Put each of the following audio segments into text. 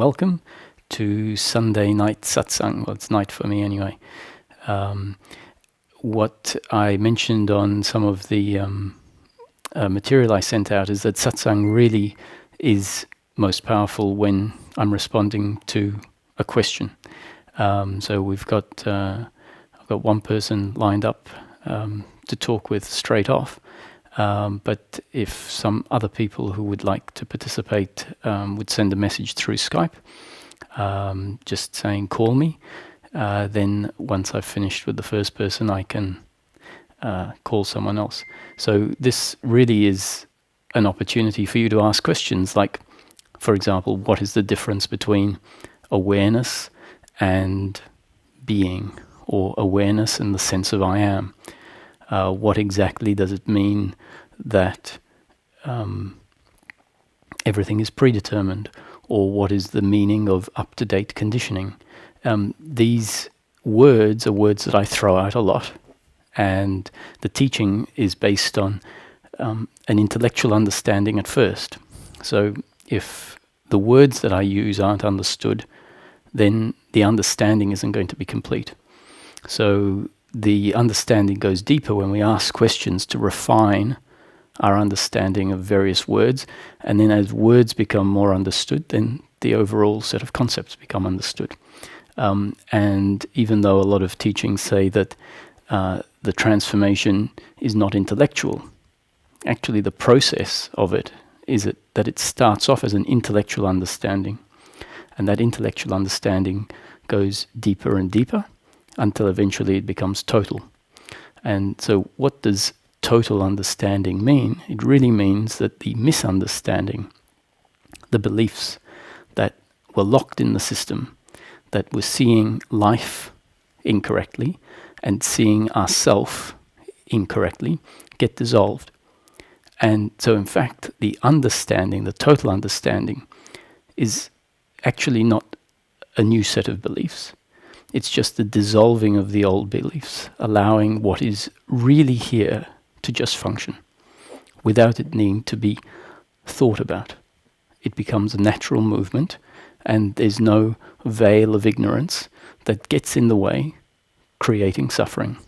Welcome to Sunday night satsang. Well, it's night for me anyway. What I mentioned on some of the material I sent out is that satsang really is most powerful when I'm responding to a question. So I've got one person lined up to talk with straight off. But if some other people who would like to participate would send a message through Skype, just saying call me, then once I've finished with the first person, I can call someone else. So this really is an opportunity for you to ask questions like, for example, what is the difference between awareness and being, or awareness and the sense of I am? What exactly does it mean that everything is predetermined? Or what is the meaning of up-to-date conditioning? These words are words that I throw out a lot, and the teaching is based on an intellectual understanding at first. So if the words that I use aren't understood, then the understanding isn't going to be complete. So the understanding goes deeper when we ask questions to refine our understanding of various words, and then as words become more understood, then the overall set of concepts become understood. And even though a lot of teachings say that the transformation is not intellectual, actually the process of it is that it starts off as an intellectual understanding, and that intellectual understanding goes deeper and deeper until eventually it becomes total. And so what does total understanding mean? It really means that the misunderstanding, the beliefs that were locked in the system, that were seeing life incorrectly and seeing ourself incorrectly, get dissolved. And so in fact, the understanding, the total understanding, is actually not a new set of beliefs. It's just the dissolving of the old beliefs, allowing what is really here to just function, without it needing to be thought about. It becomes a natural movement, and there's no veil of ignorance that gets in the way, creating suffering.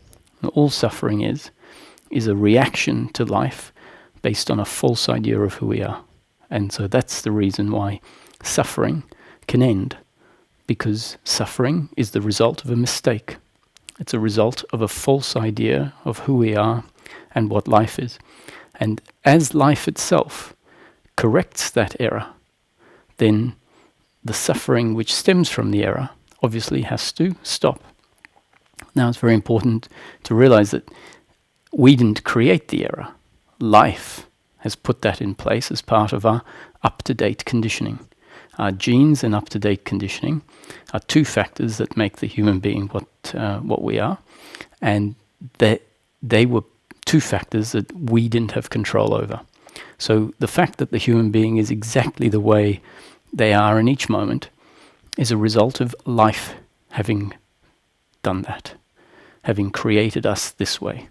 And all suffering is a reaction to life based on a false idea of who we are. And so that's the reason why suffering can end. Because suffering is the result of a mistake. It's a result of a false idea of who we are and what life is. And as life itself corrects that error, then the suffering which stems from the error obviously has to stop. Now it's very important to realize that we didn't create the error. Life has put that in place as part of our up-to-date conditioning. Our genes and up-to-date conditioning are two factors that make the human being what we are, and they were two factors that we didn't have control over. So the fact that the human being is exactly the way they are in each moment is a result of life having done that, having created us this way.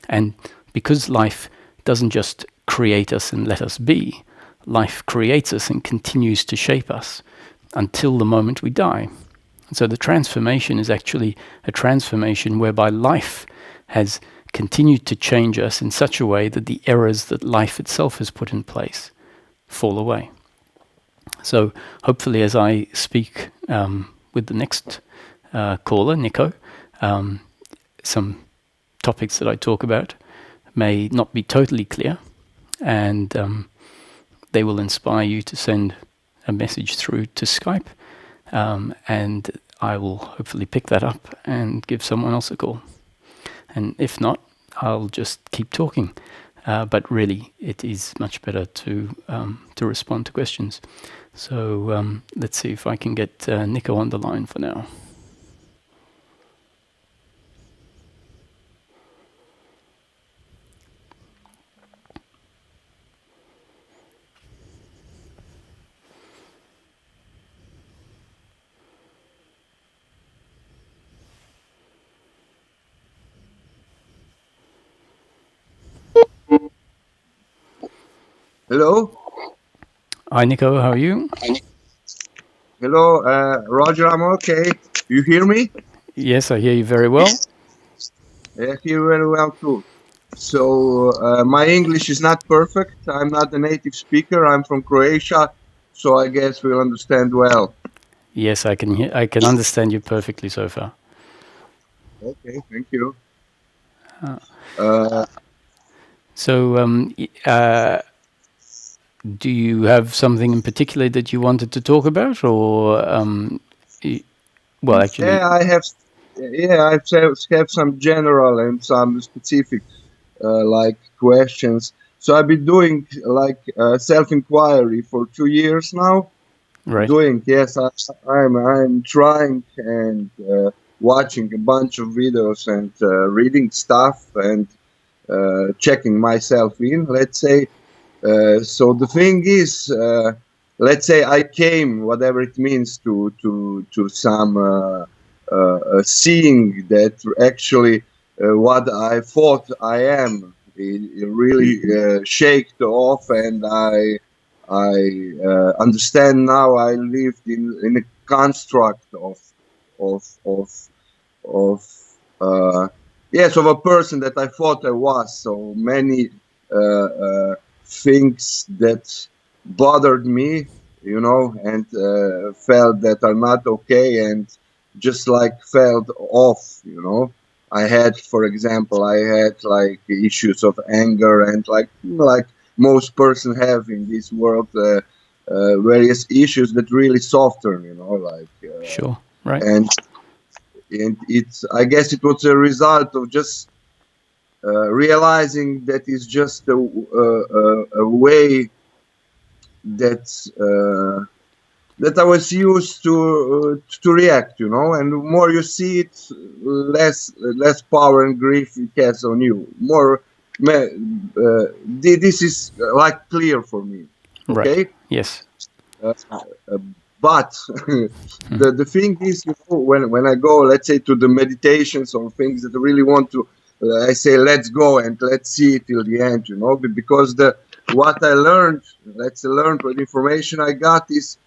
And because life doesn't just create us and let us be, life creates us and continues to shape us until the moment we die. So the transformation is actually a transformation whereby life has continued to change us in such a way that the errors that life itself has put in place fall away. So hopefully as I speak with the next caller, Nico, some topics that I talk about may not be totally clear, and they will inspire you to send a message through to Skype, and I will hopefully pick that up and give someone else a call. And if not, I'll just keep talking. But really, it is much better to respond to questions. So let's see if I can get Nico on the line for now. Hello? Hi, Nico. How are you? Hello, Roger. I'm okay. You hear me? Yes, I hear you very well. I hear very well too. So my English is not perfect. I'm not a native speaker. I'm from Croatia, so I guess we'll understand well. Yes, I can understand you perfectly so far. Okay, thank you. Uh, So, do you have something in particular that you wanted to talk about, or well, actually, yeah, I have. Yeah, have some general and some specific like questions. So I've been doing like self-inquiry for 2 years now. right? Doing, yes, I'm trying and watching a bunch of videos and reading stuff and checking myself in, let's say. So the thing is, let's say I came, whatever it means, to some seeing that actually what I thought I am, it really shaked off, and I understand now I lived in a construct of of uh, yes, of a person that I thought I was. So many things that bothered me, and felt that are not okay, and just like felt off. I had, for example, I had like issues of anger, and like most person have in this world, various issues that really soften, Sure, right? and it's, I guess it was a result of just realizing that it's just a way that that I was used to react, and the more you see it, less power and grief it has on you. More, this is like clear for me. Right. Okay. Yes. Uh, uh, but the thing is, when I go, let's say, to the meditations or things that I really want to, I say, let's go and let's see it till the end, because the what I learned, let's say, learned, what information I got is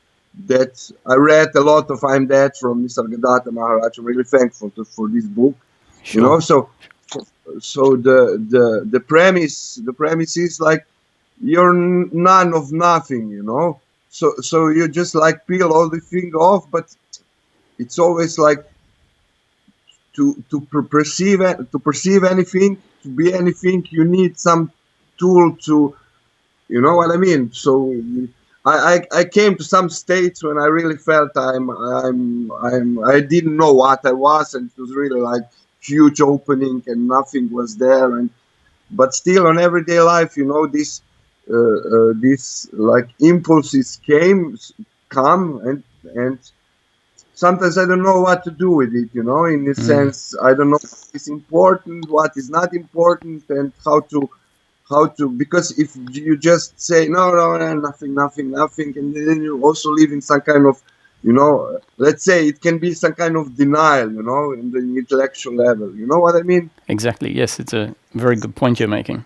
that I read a lot of I'm Dead from Mr. Gadata Maharaj. I'm really thankful for this book, Sure. so the premise is like you're none of nothing, so you just like peel all the thing off, but it's always like to perceive anything, to be anything, you need some tool to, you know what I mean. So I came to some states when I really felt I didn't know what I was, and it was really like huge opening and nothing was there. And but still on everyday life, this like impulses come, and sometimes I don't know what to do with it, in the Mm. sense I don't know what is important, what is not important, and how to, because if you just say no, no, no, nothing, nothing, nothing, and then you also live in some kind of, let's say it can be some kind of denial, in the intellectual level. You know what I mean? Exactly. Yes, it's a very good point you're making.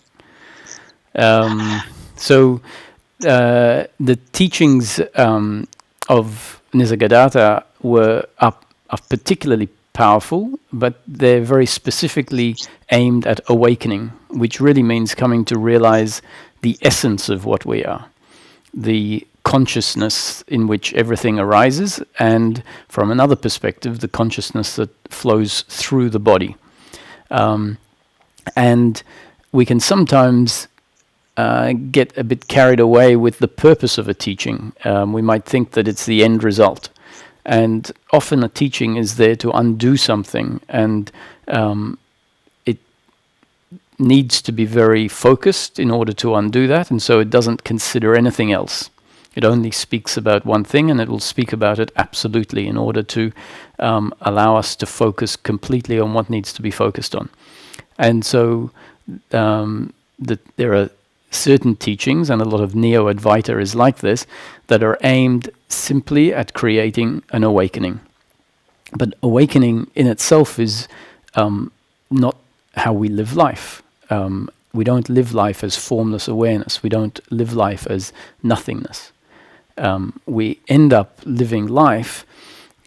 So, the teachings of Nisargadatta are particularly powerful, but they're very specifically aimed at awakening, which really means coming to realize the essence of what we are, the consciousness in which everything arises, and from another perspective, the consciousness that flows through the body. And we can sometimes get a bit carried away with the purpose of a teaching. We might think that it's the end result. And often a teaching is there to undo something, and it needs to be very focused in order to undo that, and so it doesn't consider anything else. It only speaks about one thing, and it will speak about it absolutely in order to allow us to focus completely on what needs to be focused on. And so there are certain teachings, and a lot of Neo-Advaita is like this, that are aimed simply at creating an awakening. But awakening in itself is not how we live life. We don't live life as formless awareness. We don't live life as nothingness. we end up living life,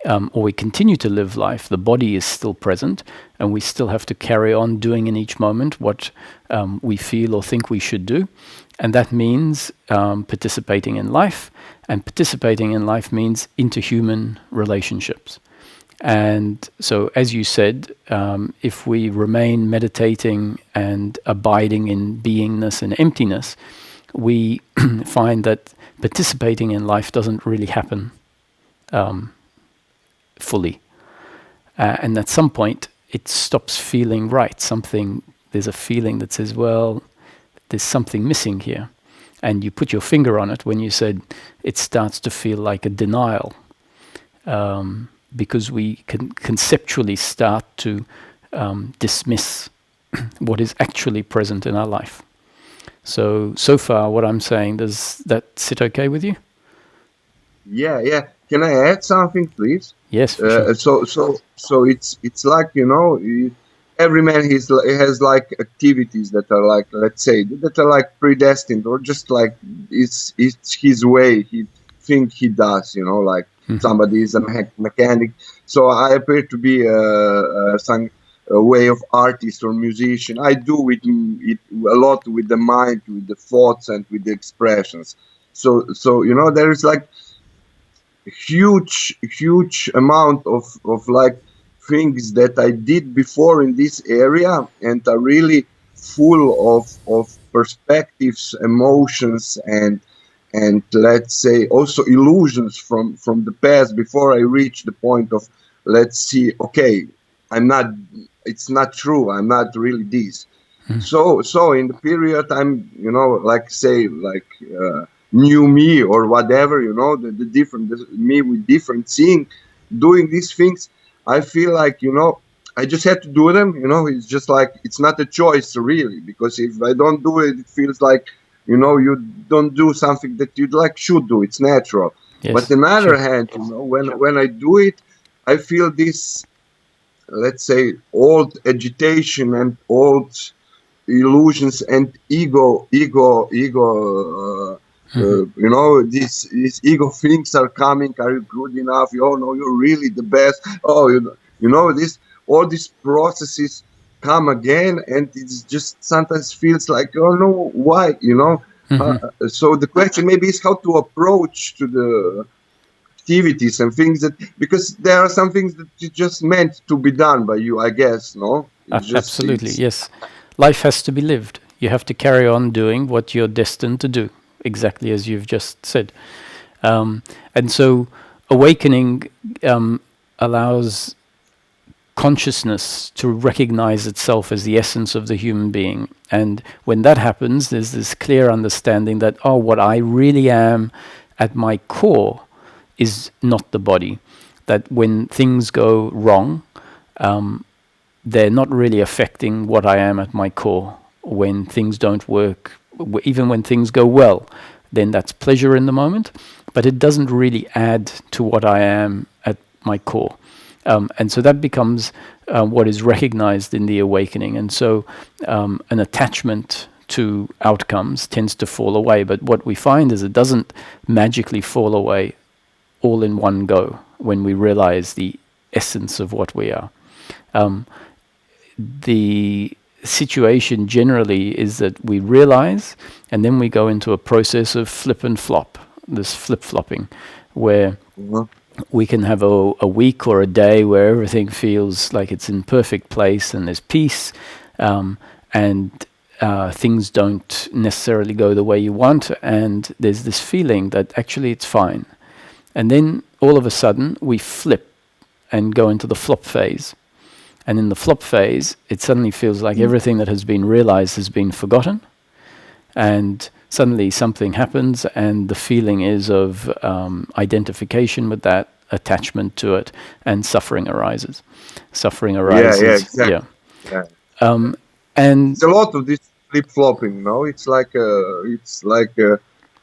or we continue to live life. The body is still present, and we still have to carry on doing in each moment what we feel or think we should do. And that means participating in life. And participating in life means interhuman relationships. And so, as you said, if we remain meditating and abiding in beingness and emptiness, we find that participating in life doesn't really happen fully. And at some point, it stops feeling right. There's a feeling that says, well, there's something missing here. And you put your finger on it when you said it starts to feel like a denial. Because we can conceptually start to dismiss what is actually present in our life. So far what I'm saying, does that sit okay with you? Yeah. Can I add something, please? Yes, for sure. So it's like, every man has like activities that are like, let's say, that are like predestined, or just like it's his way. He think he does, like somebody is a mechanic. So I appear to be a way of artist or musician. I do it a lot with the mind, with the thoughts, and with the expressions. So there is like huge amount of like things that I did before in this area, and are really full of perspectives, emotions, and let's say also illusions from the past, before I reach the point of, let's see, okay, it's not true, I'm not really this. So in the period I'm, like say, like new me or whatever, the different me with different seeing, doing these things, I feel like, I just had to do them. It's just like, it's not a choice really, because if I don't do it, it feels like, you don't do something that you'd like should do. It's natural. Yes, but on the other sure. hand, when I do it, I feel this, let's say, old agitation and old illusions and ego. These ego things are coming. Are you good enough? Oh no, you're really the best. Oh, this, all these processes come again, and it's just sometimes feels like, oh no, why? So the question maybe is how to approach to the activities and things, that because there are some things that you just meant to be done by you, I guess. No, Absolutely, yes. Life has to be lived. You have to carry on doing what you're destined to do, exactly as you've just said. And so awakening allows consciousness to recognize itself as the essence of the human being. And when that happens, there's this clear understanding that, what I really am at my core is not the body. That when things go wrong, they're not really affecting what I am at my core. When things don't work, even when things go well, then that's pleasure in the moment, but it doesn't really add to what I am at my core. And so that becomes what is recognized in the awakening. And so an attachment to outcomes tends to fall away. But what we find is it doesn't magically fall away all in one go when we realize the essence of what we are. The situation generally is that we realize, and then we go into a process of flip and flop, this flip-flopping, where we can have a week or a day where everything feels like it's in perfect place and there's peace, and things don't necessarily go the way you want, and there's this feeling that actually it's fine. And then all of a sudden we flip and go into the flop phase. And in the flop phase, it suddenly feels like everything that has been realized has been forgotten. And suddenly something happens, and the feeling is of identification with that, attachment to it, and suffering arises. Suffering arises. Yeah, exactly. Yeah. And it's a lot of this flip-flopping, no? It's like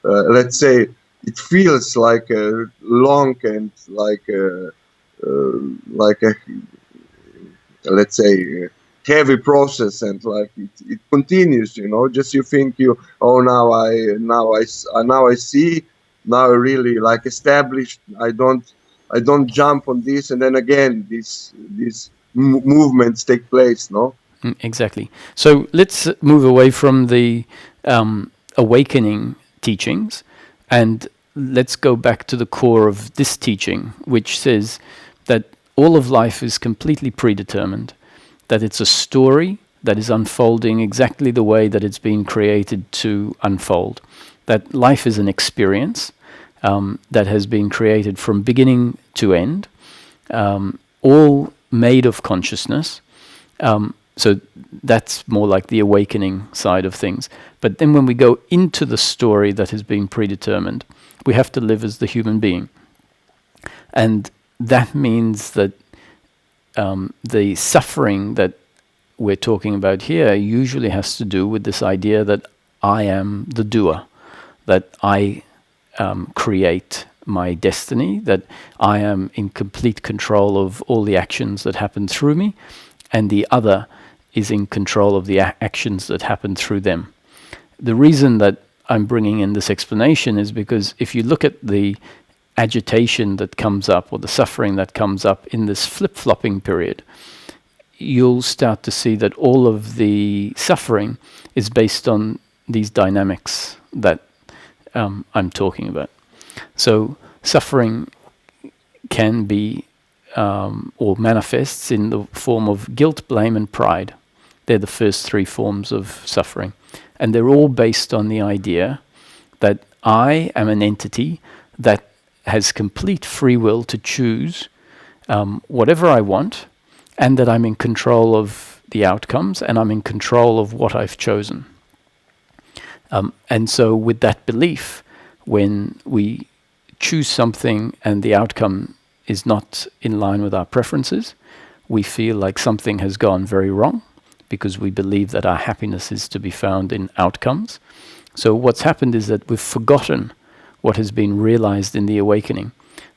let's say, it feels like a long and like a let's say heavy process, and like it continues, just you think now I see now really like established. I don't jump on this, and then again these movements take place. No. Exactly. So let's move away from the awakening teachings, and let's go back to the core of this teaching, which says that all of life is completely predetermined, that it's a story that is unfolding exactly the way that it's been created to unfold, that life is an experience that has been created from beginning to end, all made of consciousness. So that's more like the awakening side of things. But then when we go into the story that has been predetermined, we have to live as the human being. And that means that the suffering that we're talking about here usually has to do with this idea that I am the doer, that I create my destiny, that I am in complete control of all the actions that happen through me, and the other is in control of the actions that happen through them. The reason that I'm bringing in this explanation is because if you look at the agitation that comes up, or the suffering that comes up in this flip-flopping period, you'll start to see that all of the suffering is based on these dynamics that I'm talking about. So suffering can be or manifests in the form of guilt, blame, and pride. They're the first three forms of suffering. And they're all based on the idea that I am an entity that has complete free will to choose whatever I want, and that I'm in control of the outcomes, and I'm in control of what I've chosen. And so with that belief, when we choose something and the outcome is not in line with our preferences, we feel like something has gone very wrong, because we believe that our happiness is to be found in outcomes. So what's happened is that we've forgotten what has been realized in the awakening.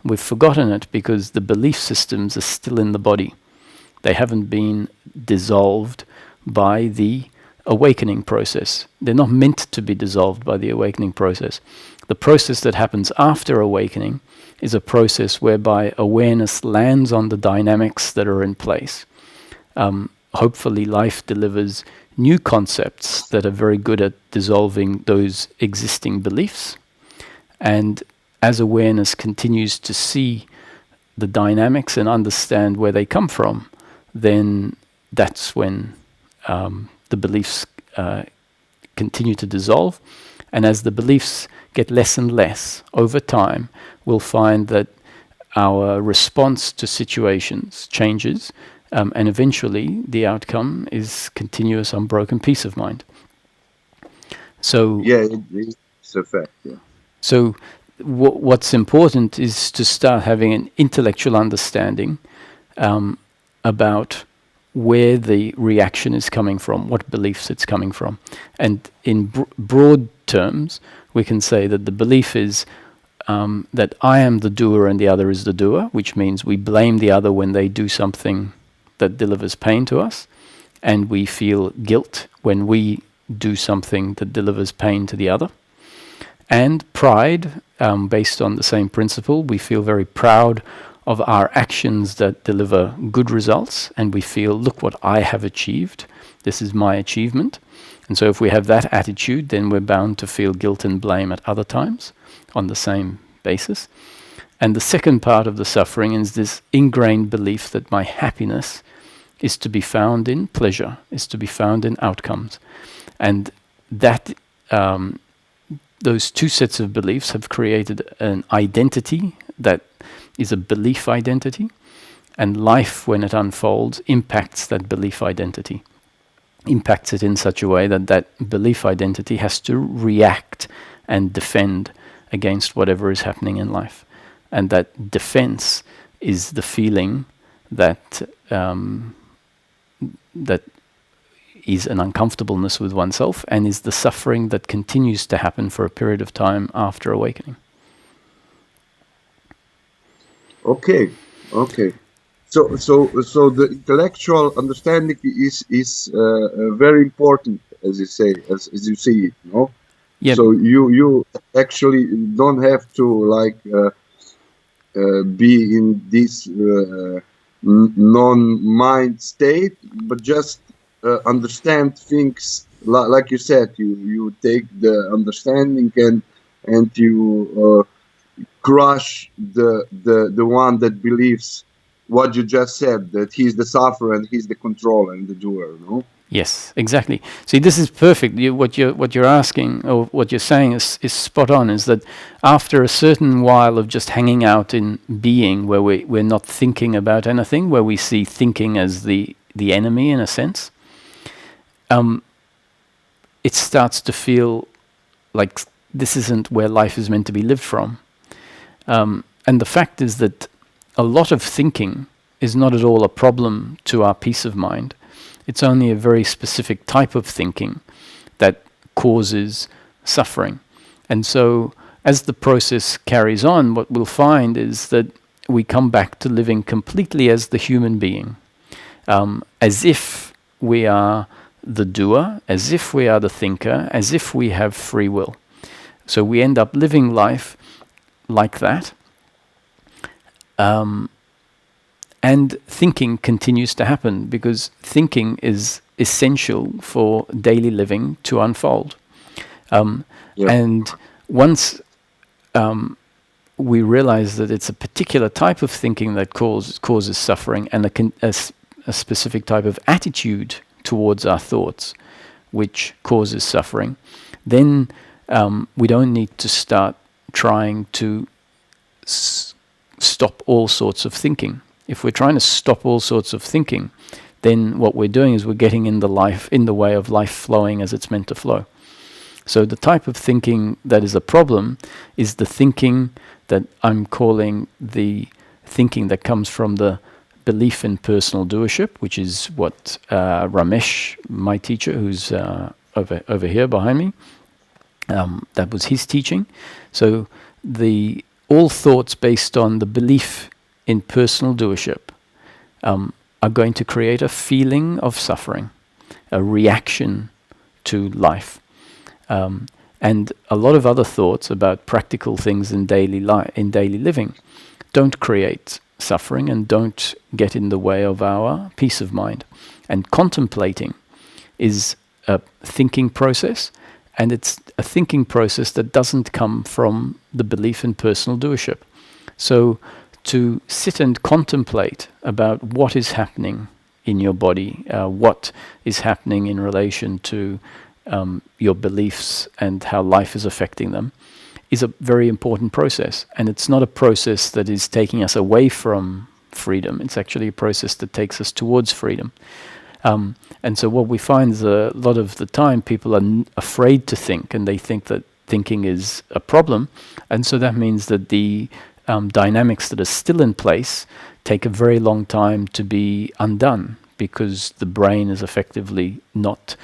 We've forgotten it because the belief systems are still in the body. They haven't been dissolved by the awakening process. They're not meant to be dissolved by the awakening process. The process that happens after awakening is a process whereby awareness lands on the dynamics that are in place. Hopefully life delivers new concepts that are very good at dissolving those existing beliefs. And as awareness continues to see the dynamics and understand where they come from, then that's when the beliefs continue to dissolve. And as the beliefs get less and less over time, we'll find that our response to situations changes, and eventually the outcome is continuous, unbroken peace of mind. So yeah, it's a fact. Yeah. So what's important is to start having an intellectual understanding about where the reaction is coming from, what beliefs it's coming from. And in broad terms, we can say that the belief is that I am the doer and the other is the doer, which means we blame the other when they do something that delivers pain to us, and we feel guilt when we do something that delivers pain to the other. And pride, based on the same principle, we feel very proud of our actions that deliver good results, and we feel, look what I have achieved, this is my achievement. And so if we have that attitude, then we're bound to feel guilt and blame at other times on the same basis. And the second part of the suffering is this ingrained belief that my happiness is to be found in pleasure, is to be found in outcomes. And that those two sets of beliefs have created an identity that is a belief identity, and life, when it unfolds, impacts that belief identity, impacts it in such a way that that belief identity has to react and defend against whatever is happening in life. And that defense is the feeling that that is an uncomfortableness with oneself, and is the suffering that continues to happen for a period of time after awakening. Okay. So the intellectual understanding is very important, as you say, as you see it, no? Yeah. So you actually don't have to like be in this non-mind state, but just understand things like you said. You take the understanding and you crush the one that believes what you just said, that he's the sufferer and he's the controller and the doer. No. Yes, exactly. See, this is perfect. What you're asking, or what you're saying, is spot on. Is that after a certain while of just hanging out in being, where we're not thinking about anything, where we see thinking as the enemy in a sense, it starts to feel like this isn't where life is meant to be lived from. And the fact is that a lot of thinking is not at all a problem to our peace of mind. It's only a very specific type of thinking that causes suffering. And so as the process carries on, what we'll find is that we come back to living completely as the human being, as if we are the doer, as if we are the thinker, as if we have free will. So we end up living life like that. And thinking continues to happen because thinking is essential for daily living to unfold. And once we realize that it's a particular type of thinking that causes suffering, and a specific type of attitude towards our thoughts which causes suffering, then we don't need to start trying to stop all sorts of thinking. If we're trying to stop all sorts of thinking, then what we're doing is we're getting in the way of life flowing as it's meant to flow. So the type of thinking that is a problem is the thinking that I'm calling the thinking that comes from the belief in personal doership, which is what Ramesh, my teacher, who's over here behind me, that was his teaching. So all thoughts based on the belief in personal doership are going to create a feeling of suffering, a reaction to life. And a lot of other thoughts about practical things in daily living don't create suffering and don't get in the way of our peace of mind. And contemplating is a thinking process, and it's a thinking process that doesn't come from the belief in personal doership. So to sit and contemplate about what is happening in your body, what is happening in relation to your beliefs and how life is affecting them, is a very important process. And it's not a process that is taking us away from freedom. It's actually a process that takes us towards freedom. And so what we find is a lot of the time people are afraid to think, and they think that thinking is a problem. And so that means that the dynamics that are still in place take a very long time to be undone, because the brain is effectively not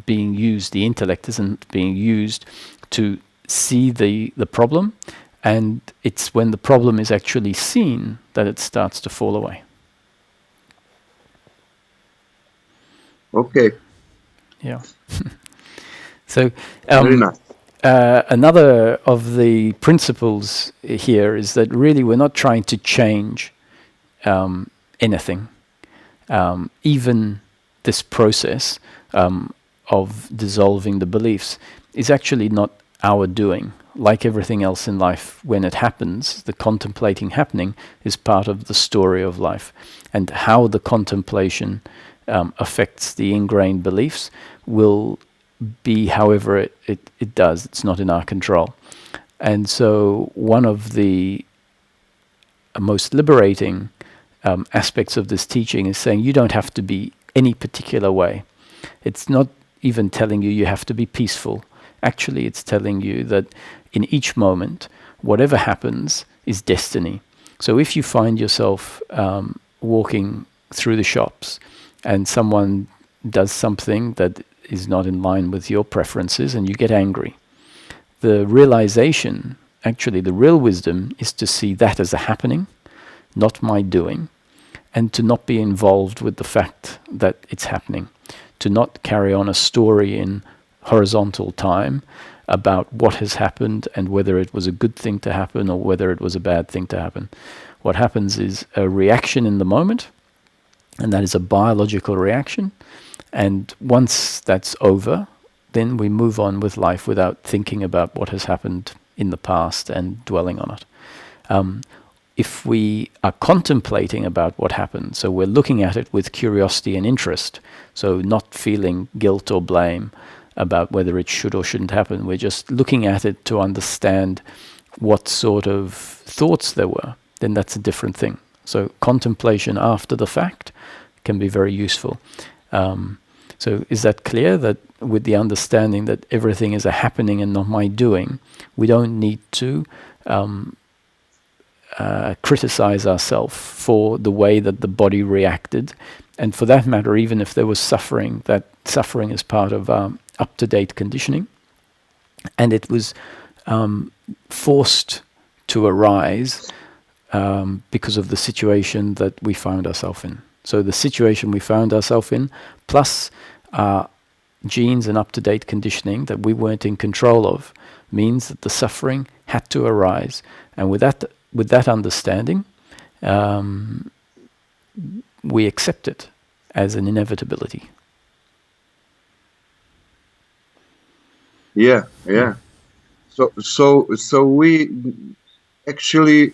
being used, the intellect isn't being used to see the problem, and it's when the problem is actually seen that it starts to fall away. Okay. Yeah. So very nice. Another of the principles here is that really we're not trying to change anything. Even this process of dissolving the beliefs is actually not our doing. Like everything else in life, when it happens, the contemplating happening is part of the story of life. And how the contemplation affects the ingrained beliefs will be however it does. It's not in our control. And so one of the most liberating aspects of this teaching is saying you don't have to be any particular way. It's not even telling you have to be peaceful. Actually, it's telling you that in each moment, whatever happens is destiny. So if you find yourself walking through the shops and someone does something that is not in line with your preferences and you get angry, the realization, actually the real wisdom, is to see that as a happening, not my doing, and to not be involved with the fact that it's happening, to not carry on a story in horizontal time about what has happened and whether it was a good thing to happen or whether it was a bad thing to happen. What happens is a reaction in the moment, and that is a biological reaction. And once that's over, then we move on with life without thinking about what has happened in the past and dwelling on it. If we are contemplating about what happened, so we're looking at it with curiosity and interest, so not feeling guilt or blame about whether it should or shouldn't happen, we're just looking at it to understand what sort of thoughts there were, then that's a different thing. So contemplation after the fact can be very useful. So is that clear, that with the understanding that everything is a happening and not my doing, we don't need to criticize ourselves for the way that the body reacted. And for that matter, even if there was suffering, that suffering is part of up-to-date conditioning. And it was forced to arise because of the situation that we found ourselves in. So the situation we found ourselves in, plus genes and up-to-date conditioning that we weren't in control of, means that the suffering had to arise. And with that understanding, we accept it as an inevitability. Yeah. So we actually,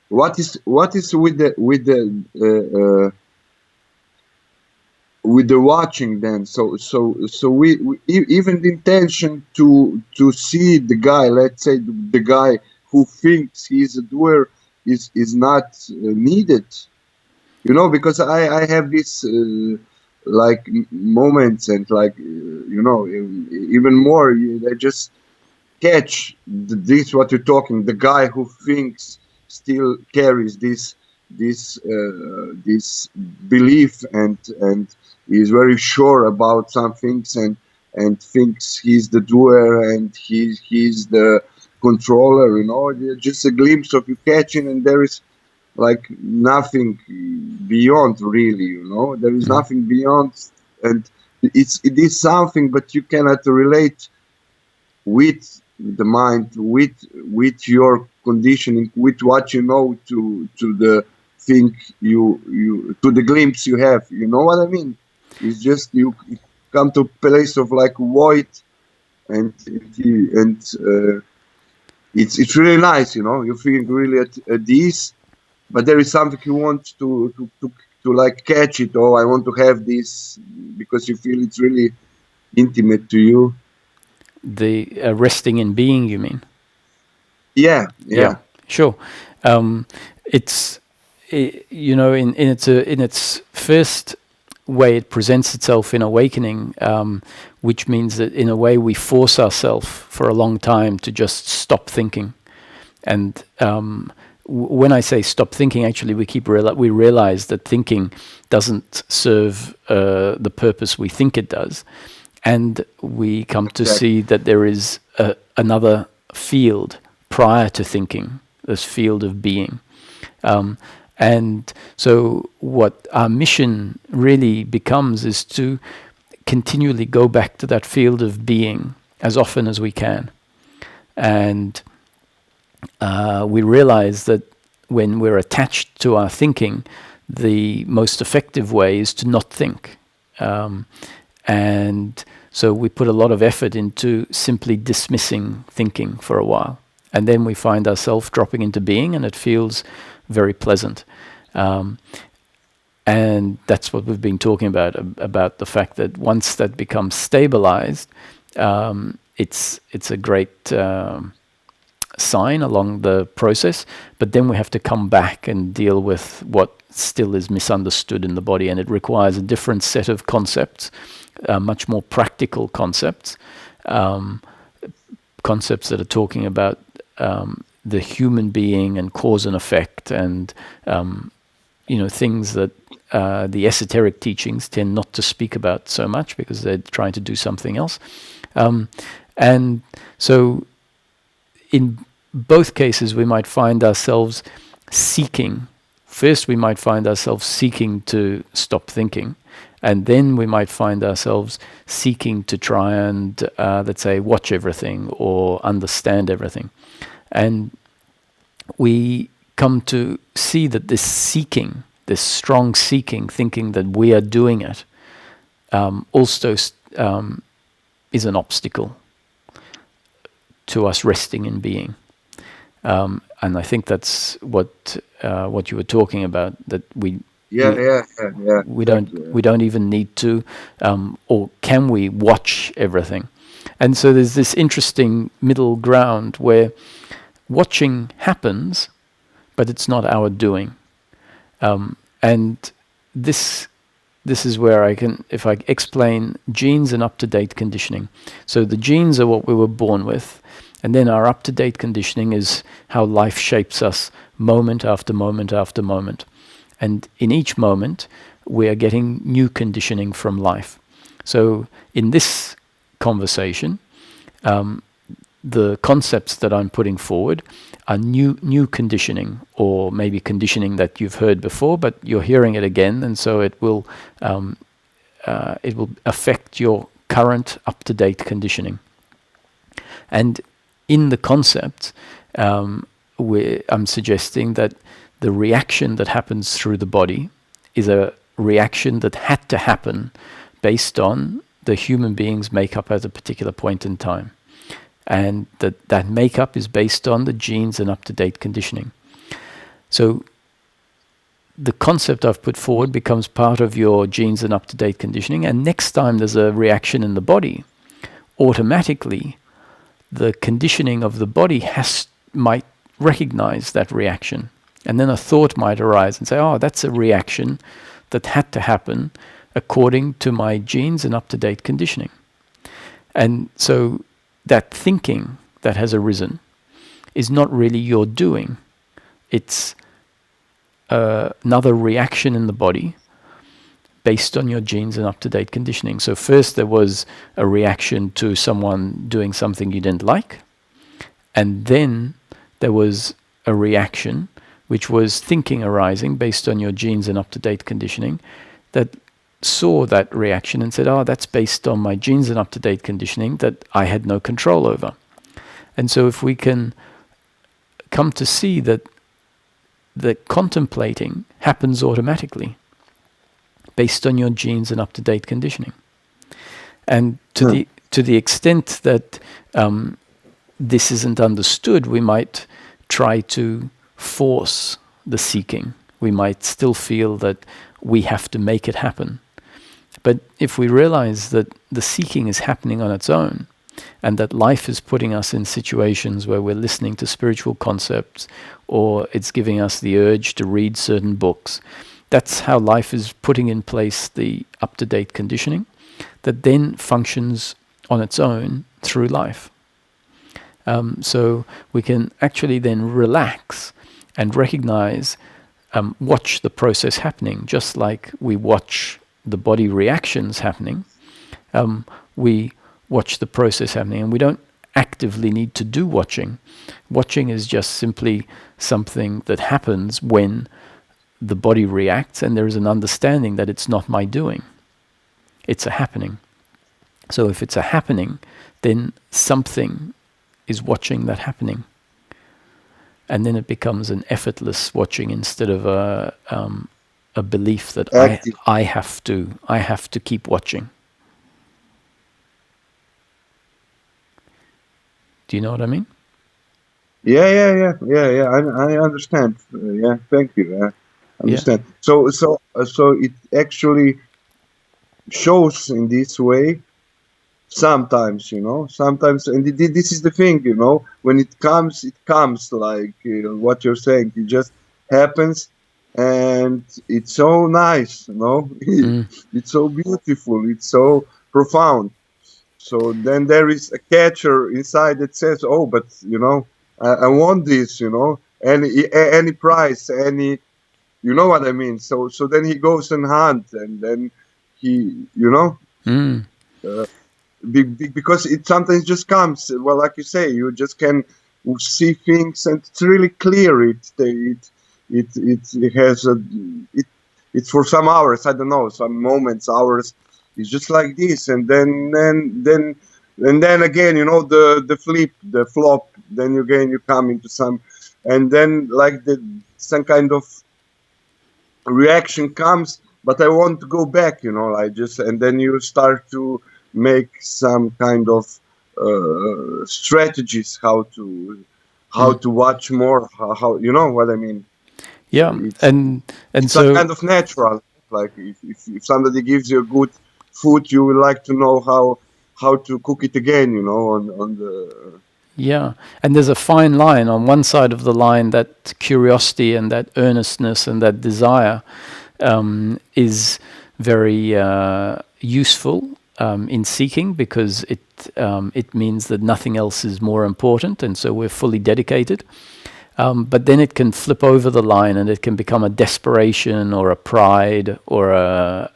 what is with the watching then? So we even the intention to see the guy, let's say the guy who thinks he's a doer is not needed, because I have this like moments and like even more, I just catch this what you're talking. The guy who thinks still carries this belief and is very sure about some things and thinks he's the doer and he's the controller. Just a glimpse of you catching, and there is like nothing beyond, really. There is nothing beyond, and it is something, but you cannot relate with the mind, with your conditioning, with what you know, to the thing you to the glimpse you have. You know what I mean? It's just you come to a place of like void, and it's really nice. You feel really at ease, but there is something you want to like catch it. Oh, I want to have this, because you feel it's really intimate to you. The resting in being, you mean? Yeah. Sure. It's in its first way, it presents itself in awakening, which means that in a way we force ourselves for a long time to just stop thinking. And when I say stop thinking, actually we realize that thinking doesn't serve the purpose we think it does. And we come to see that there is another field prior to thinking, this field of being. And so what our mission really becomes is to continually go back to that field of being as often as we can. And we realize that when we're attached to our thinking, the most effective way is to not think. And so we put a lot of effort into simply dismissing thinking for a while. And then we find ourselves dropping into being, and it feels very pleasant. And that's what we've been talking about the fact that once that becomes stabilized, it's a great sign along the process. But then we have to come back and deal with what still is misunderstood in the body, and it requires a different set of concepts, much more practical concepts, concepts that are talking about the human being and cause and effect, and things that the esoteric teachings tend not to speak about so much because they're trying to do something else. And so in both cases we might find ourselves seeking. First we might find ourselves seeking to stop thinking, And then we might find ourselves seeking to try and, let's say, watch everything or understand everything. And we come to see that this seeking, this strong seeking, thinking that we are doing it, also is an obstacle to us resting in being. And I think that's what you were talking about, that we don't even need to, or can we watch everything? And so there's this interesting middle ground where watching happens, but it's not our doing. And this is where I can, if I explain genes and up-to-date conditioning. So the genes are what we were born with, and then our up-to-date conditioning is how life shapes us moment after moment after moment. And in each moment, we are getting new conditioning from life. So in this conversation, the concepts that I'm putting forward are new conditioning, or maybe conditioning that you've heard before, but you're hearing it again, and so it will affect your current up-to-date conditioning. And in the concept, I'm suggesting that the reaction that happens through the body is a reaction that had to happen based on the human being's makeup at a particular point in time. And that makeup is based on the genes and up-to-date conditioning. So the concept I've put forward becomes part of your genes and up-to-date conditioning, and next time there's a reaction in the body, automatically the conditioning of the body might recognize that reaction. And then a thought might arise and say, oh, that's a reaction that had to happen according to my genes and up-to-date conditioning. And so that thinking that has arisen is not really your doing. It's another reaction in the body based on your genes and up-to-date conditioning. So first there was a reaction to someone doing something you didn't like, and then there was a reaction which was thinking arising based on your genes and up-to-date conditioning, that saw that reaction and said, oh, that's based on my genes and up-to-date conditioning that I had no control over. And so if we can come to see that the contemplating happens automatically based on your genes and up-to-date conditioning. And to the extent that this isn't understood, we might try to force the seeking. We might still feel that we have to make it happen. But if we realize that the seeking is happening on its own, and that life is putting us in situations where we're listening to spiritual concepts, or it's giving us the urge to read certain books, that's how life is putting in place the up-to-date conditioning that then functions on its own through life. So we can actually then relax and recognize, watch the process happening, just like we watch the body reactions happening. We watch the process happening, and we don't actively need to do watching. Watching is just simply something that happens when the body reacts, and there is an understanding that it's not my doing. It's a happening. So if it's a happening, then something is watching that happening. And then it becomes an effortless watching instead of a belief that I have to keep watching. Do you know what I mean? Yeah. I understand. Thank you. I understand. Yeah. So it actually shows in this way. Sometimes, and this is the thing, when it comes like what you're saying. It just happens, and it's so nice, It's so beautiful. It's so profound. So then there is a catcher inside that says, oh, but, I want this, any price, you know what I mean? So then he goes and hunts, and then he, because it sometimes just comes. Well, like you say, you just can see things, and it's really clear. It has it's for some hours, I don't know, some moments, hours. It's just like this, and then again, the flip, the flop. Then again, you come into some, and then like some kind of reaction comes, but I want to go back, like just, and then you start to make some kind of strategies how to watch more, how you know what I mean. Yeah, It's and some so kind of natural. Like if somebody gives you a good food, you will like to know how to cook it again. On the yeah, and there's a fine line on one side of the line, that curiosity and that earnestness and that desire is very useful in seeking, because it means that nothing else is more important, and so we're fully dedicated. But then it can flip over the line, and it can become a desperation or a pride or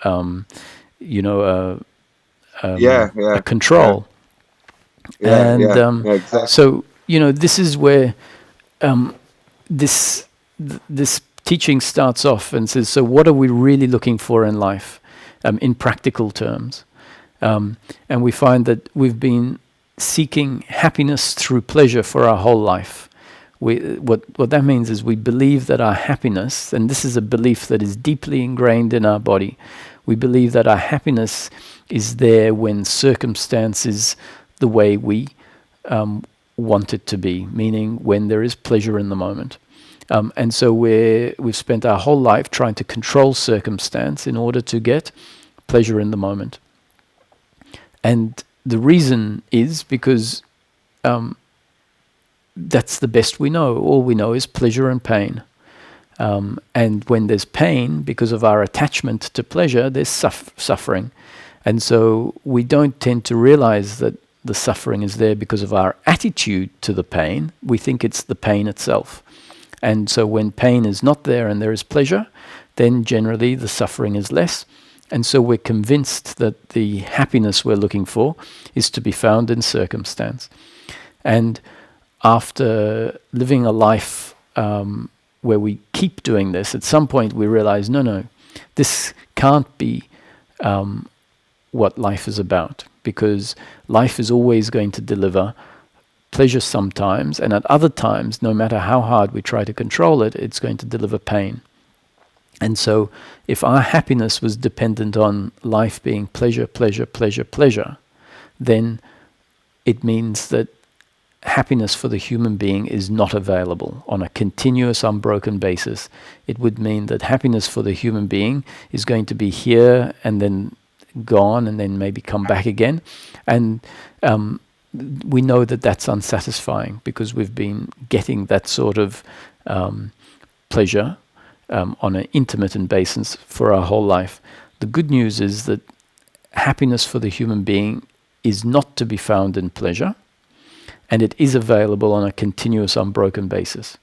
yeah, yeah, a control. yeah, And yeah, yeah, exactly. so this is where this this teaching starts off and says, so what are we really looking for in life, in practical terms? And we find that we've been seeking happiness through pleasure for our whole life. What that means is we believe that our happiness, and this is a belief that is deeply ingrained in our body, we believe that our happiness is there when circumstance is the way we want it to be, meaning when there is pleasure in the moment. And so we've spent our whole life trying to control circumstance in order to get pleasure in the moment. And the reason is because that's the best we know. All we know is pleasure and pain. And when there's pain, because of our attachment to pleasure, there's suffering. And so we don't tend to realize that the suffering is there because of our attitude to the pain. We think it's the pain itself. And so when pain is not there and there is pleasure, then generally the suffering is less. And so we're convinced that the happiness we're looking for is to be found in circumstance. And after living a life where we keep doing this, at some point we realize, no, this can't be what life is about, because life is always going to deliver pleasure sometimes, and at other times, no matter how hard we try to control it, it's going to deliver pain. And so if our happiness was dependent on life being pleasure, pleasure, pleasure, pleasure, then it means that happiness for the human being is not available on a continuous, unbroken basis. It would mean that happiness for the human being is going to be here and then gone and then maybe come back again. And we know that that's unsatisfying, because we've been getting that sort of pleasure on an intermittent basis for our whole life. The good news is that happiness for the human being is not to be found in pleasure, and it is available on a continuous, unbroken basis.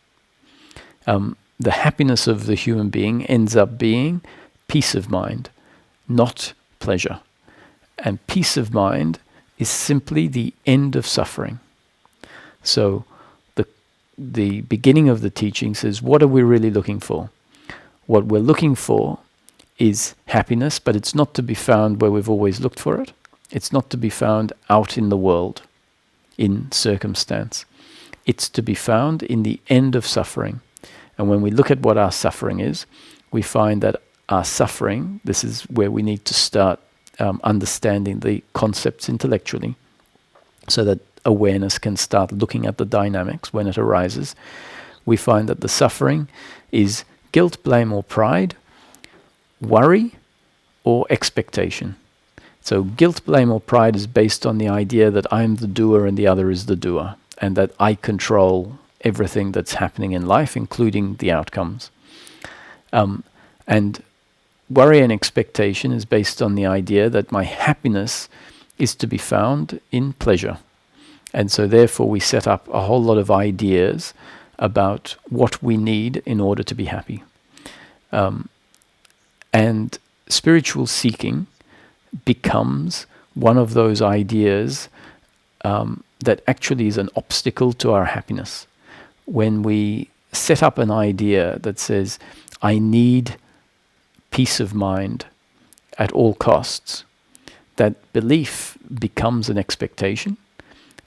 The happiness of the human being ends up being peace of mind, not pleasure. And peace of mind is simply the end of suffering. So the beginning of the teaching says, what are we really looking for? What we're looking for is happiness, but it's not to be found where we've always looked for it. It's not to be found out in the world, in circumstance. It's to be found in the end of suffering. And when we look at what our suffering is, we find that our suffering, this is where we need to start understanding the concepts intellectually, so that awareness can start looking at the dynamics when it arises. We find that the suffering is guilt, blame or pride, worry or expectation. So guilt, blame or pride is based on the idea that I'm the doer and the other is the doer, and that I control everything that's happening in life, including the outcomes. And worry and expectation is based on the idea that my happiness is to be found in pleasure. And so therefore we set up a whole lot of ideas about what we need in order to be happy. And spiritual seeking becomes one of those ideas that actually is an obstacle to our happiness. When we set up an idea that says, I need peace of mind at all costs, that belief becomes an expectation,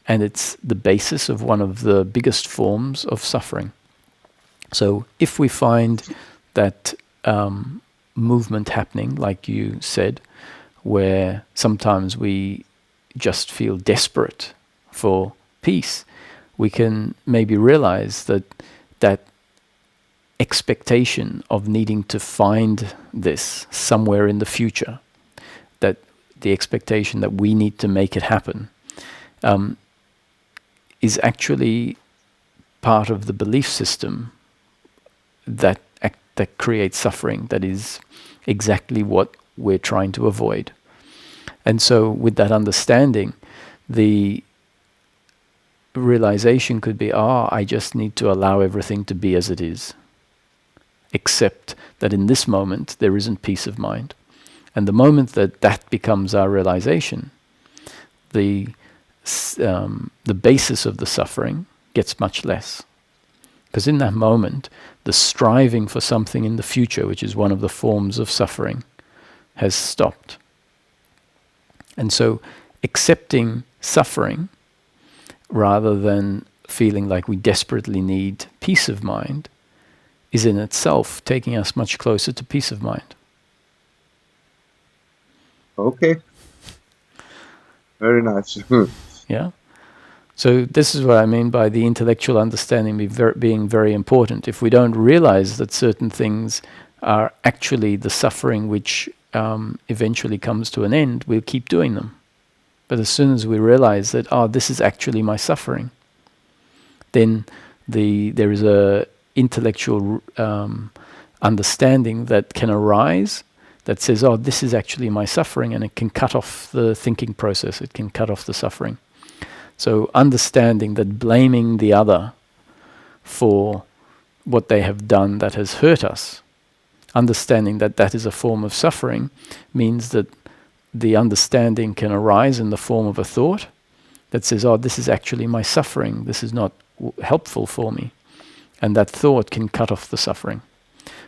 and it's the basis of one of the biggest forms of suffering. So if we find that movement happening, like you said, where sometimes we just feel desperate for peace, we can maybe realize that that expectation of needing to find this somewhere in the future, that the expectation that we need to make it happen, is actually part of the belief system that creates suffering, that is exactly what we're trying to avoid. And so with that understanding, the realization could be, I just need to allow everything to be as it is, except that in this moment there isn't peace of mind. And the moment that that becomes our realization, the basis of the suffering gets much less. Because in that moment, the striving for something in the future, which is one of the forms of suffering, has stopped. And so accepting suffering, rather than feeling like we desperately need peace of mind, is in itself taking us much closer to peace of mind. Okay. Very nice. Yeah. So this is what I mean by the intellectual understanding being very important. If we don't realize that certain things are actually the suffering which eventually comes to an end, we'll keep doing them. But as soon as we realize that, this is actually my suffering, then there is a intellectual understanding that can arise that says, this is actually my suffering, and it can cut off the thinking process, it can cut off the suffering. So understanding that blaming the other for what they have done that has hurt us, understanding that that is a form of suffering, means that the understanding can arise in the form of a thought that says, this is actually my suffering, this is not helpful for me. And that thought can cut off the suffering.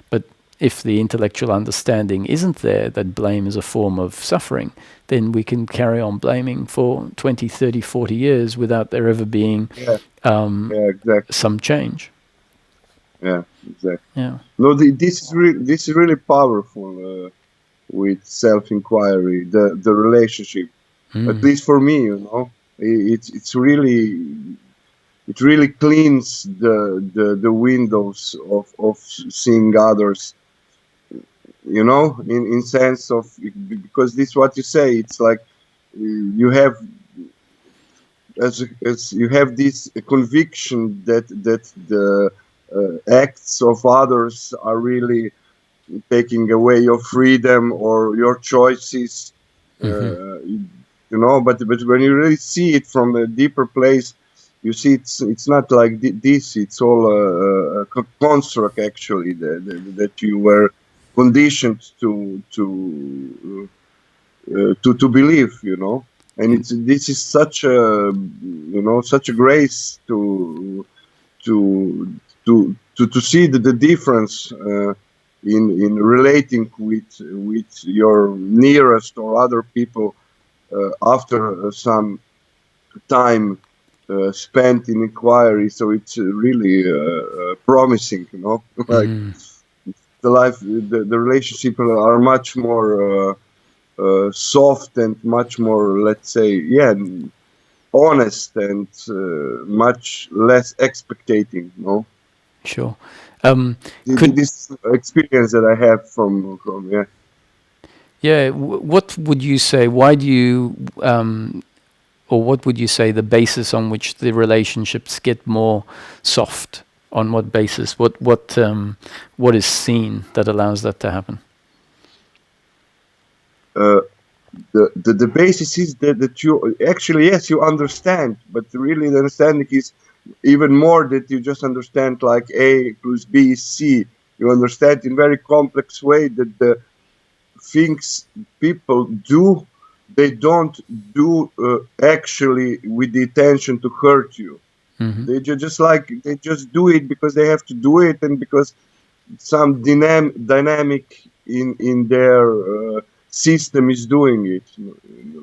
But if the intellectual understanding isn't there, that blame is a form of suffering, then we can carry on blaming for 20, 30, 40 years without there ever being exactly. some change. Yeah, exactly. Yeah. No, this is really powerful with self-inquiry, the relationship. At least for me, it really cleans the windows of seeing others. In sense of, because this is what you say, it's like you have as you have this conviction that the acts of others are really taking away your freedom or your choices, but when you really see it from a deeper place, you see it's not like this, it's all a construct actually that you were conditioned to believe, and this is such a such a grace to see the difference in relating with your nearest or other people after some time spent in inquiry. So it's really promising, like the life, the relationship are much more soft and much more, let's say, honest and much less expectating, Sure. This experience that I have from what would you say? Why do you, or what would you say the basis on which the relationships get more soft? On what basis? What is seen that allows that to happen? The basis is that you actually, yes, you understand, but really the understanding is even more that you just understand like A plus B is C. You understand in very complex way that the things people do, they don't do actually with the intention to hurt you. They just do it because they have to do it, and because some dynamic in their system is doing it,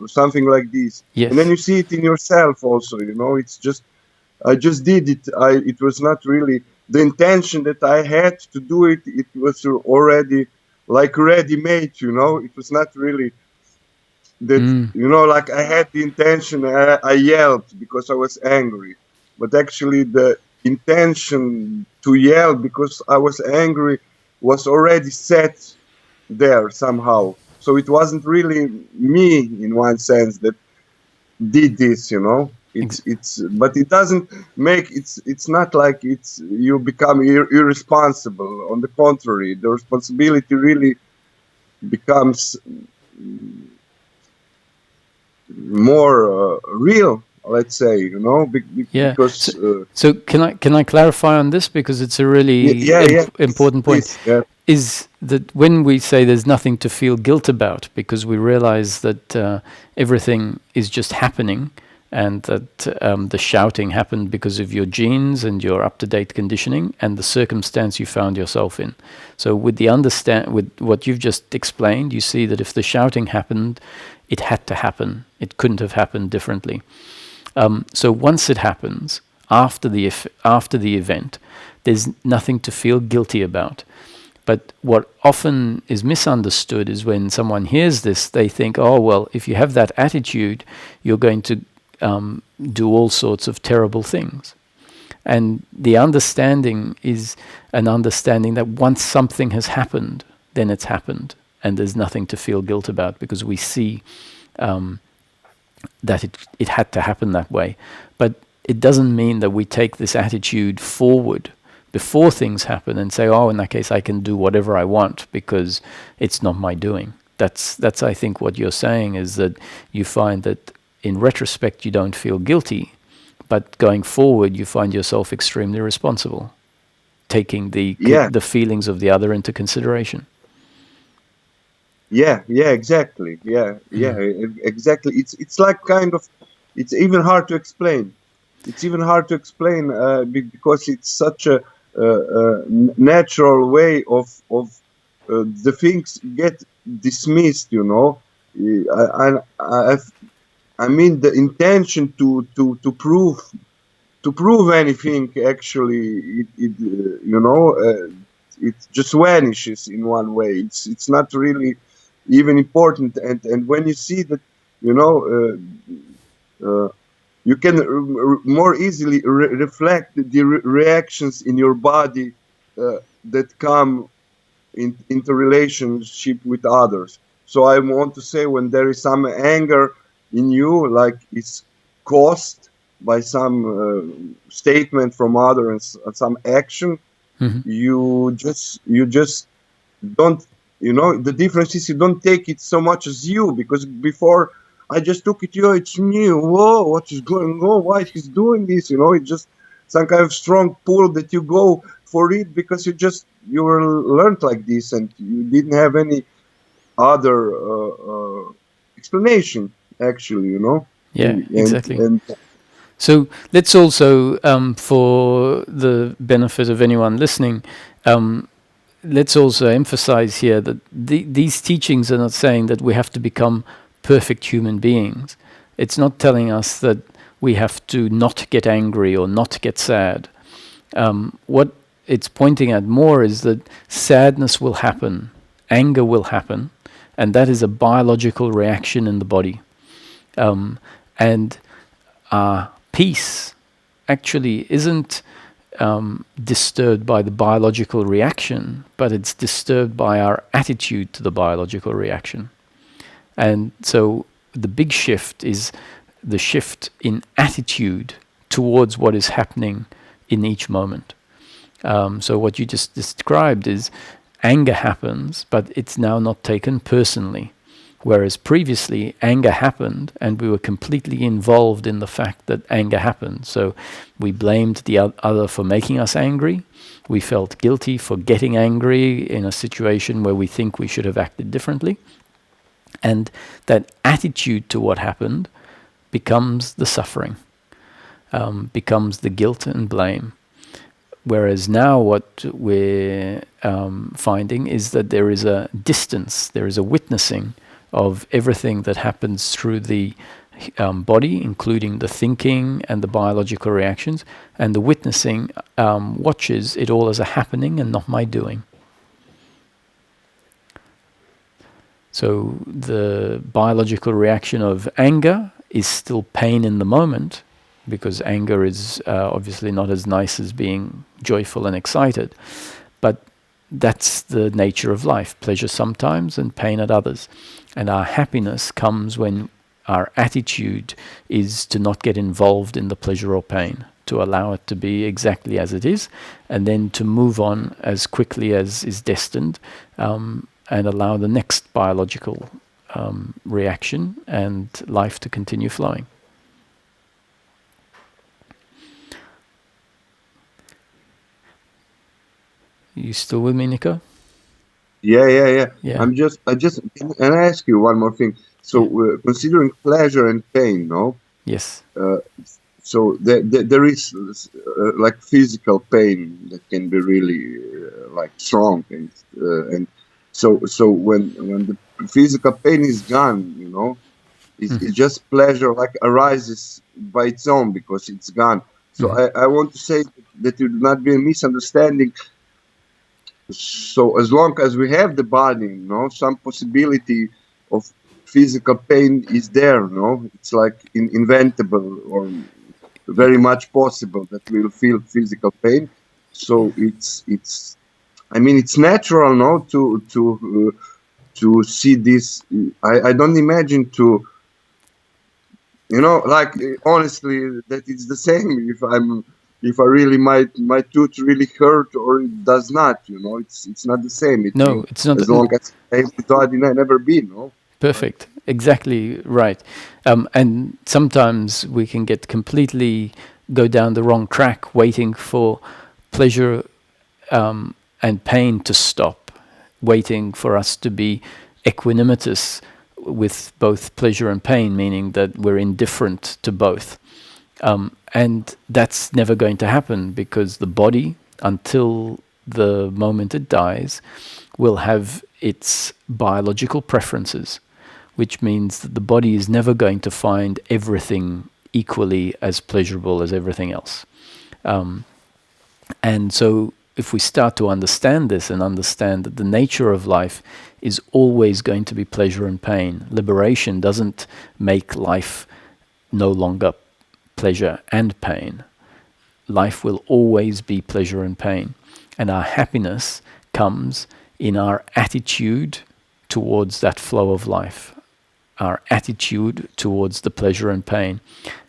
something like this. And then Yes. you see it in yourself also. It's just I just did it. It was not really the intention that I had to do it. It was already like ready made. It was not really that. Mm. Like I had the intention. I yelled because I was angry, but actually the intention to yell because I was angry was already set there somehow. So it wasn't really me in one sense that did this. But it doesn't make it's not like it's you become irresponsible. On the contrary, the responsibility really becomes more real, let's say, Yeah. because So can I clarify on this, because it's a really yeah, important point. please, yeah, Is that when we say there's nothing to feel guilt about, because we realize that everything is just happening, and that the shouting happened because of your genes and your up-to-date conditioning and the circumstance you found yourself in. So with what you've just explained, you see that if the shouting happened, it had to happen. It couldn't have happened differently. So once it happens, after the event, there's nothing to feel guilty about. But what often is misunderstood is when someone hears this, they think, oh, well, if you have that attitude, you're going to do all sorts of terrible things. And the understanding is an understanding that once something has happened, then it's happened. And there's nothing to feel guilt about, because we see that it had to happen that way. But it doesn't mean that we take this attitude forward before things happen and say, oh, in that case, I can do whatever I want because it's not my doing. That's I think what you're saying is that you find that in retrospect you don't feel guilty, but going forward you find yourself extremely responsible, taking the yeah, feelings of the other into consideration. yeah, exactly, yeah, exactly. It's like kind of, it's even hard to explain. It's even hard to explain because it's such a natural way of the things get dismissed. I mean the intention to prove anything actually it just vanishes in one way. It's not really even important, and when you see that you can more easily reflect the reactions in your body that come into relationship with others. So I want to say, when there is some anger in you, like it's caused by some statement from others and some action, you just don't, the difference is you don't take it so much as you, because before I just took it, it's me, whoa, what is going on, why he's doing this, it's just some kind of strong pull that you go for it because you were learned like this and you didn't have any other explanation actually, Yeah, exactly. and So let's also, for the benefit of anyone listening, let's also emphasize here that these teachings are not saying that we have to become perfect human beings. It's not telling us that we have to not get angry or not get sad. What it's pointing at more is that sadness will happen, anger will happen, and that is a biological reaction in the body. And peace actually isn't disturbed by the biological reaction, but it's disturbed by our attitude to the biological reaction. And so the big shift is the shift in attitude towards what is happening in each moment. So what you just described is anger happens, but it's now not taken personally. Whereas previously, anger happened and we were completely involved in the fact that anger happened. So we blamed the other for making us angry. We felt guilty for getting angry in a situation where we think we should have acted differently. And that attitude to what happened becomes the suffering, becomes the guilt and blame. Whereas now what we're finding is that there is a distance, there is a witnessing of everything that happens through the body, including the thinking and the biological reactions, and the witnessing watches it all as a happening and not my doing. So the biological reaction of anger is still pain in the moment, because anger is obviously not as nice as being joyful and excited. But that's the nature of life, pleasure sometimes and pain at others. And our happiness comes when our attitude is to not get involved in the pleasure or pain, to allow it to be exactly as it is, and then to move on as quickly as is destined, and allow the next biological reaction and life to continue flowing. You still with me, Nico? Yeah. Yeah. I just, and I ask you one more thing. So considering pleasure and pain, no? Yes. So there is like physical pain that can be really like strong, and so when the physical pain is gone, you know, it's just pleasure like arises by its own because it's gone. So I want to say that it would not be a misunderstanding. So as long as we have the body, you know, some possibility of physical pain is there, no? It's like inventable or very much possible that we'll feel physical pain. So it's I mean it's natural, no, to see this. I don't imagine to, you know, like honestly that it's the same if I really my tooth really hurt or it does not, you know, it's not the same. It No, means it's not. as long as the body never been, no. Perfect. Exactly right. And sometimes we can get completely go down the wrong track, waiting for pleasure and pain to stop, waiting for us to be equanimitous with both pleasure and pain, meaning that we're indifferent to both. And that's never going to happen, because the body, until the moment it dies, will have its biological preferences, which means that the body is never going to find everything equally as pleasurable as everything else. And so if we start to understand this and understand that the nature of life is always going to be pleasure and pain, liberation doesn't make life no longer pleasure and pain. Life will always be pleasure and pain. And our happiness comes in our attitude towards that flow of life, our attitude towards the pleasure and pain.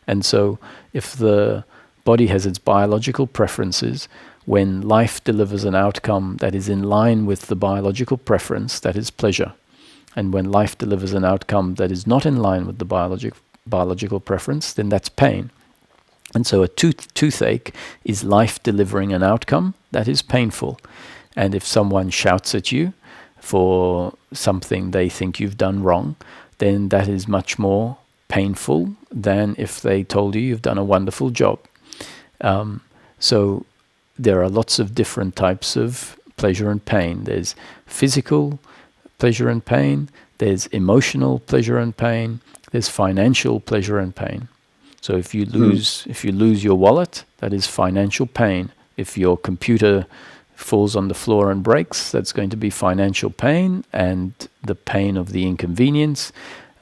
And so if the body has its biological preferences, when life delivers an outcome that is in line with the biological preference, that is pleasure. And when life delivers an outcome that is not in line with the biological preference, then that's pain. And so a toothache is life delivering an outcome that is painful. And if someone shouts at you for something they think you've done wrong, then that is much more painful than if they told you you've done a wonderful job. So there are lots of different types of pleasure and pain. There's physical pleasure and pain, there's emotional pleasure and pain, there's financial pleasure and pain. So if you lose your wallet, that is financial pain. If your computer falls on the floor and breaks, that's going to be financial pain and the pain of the inconvenience.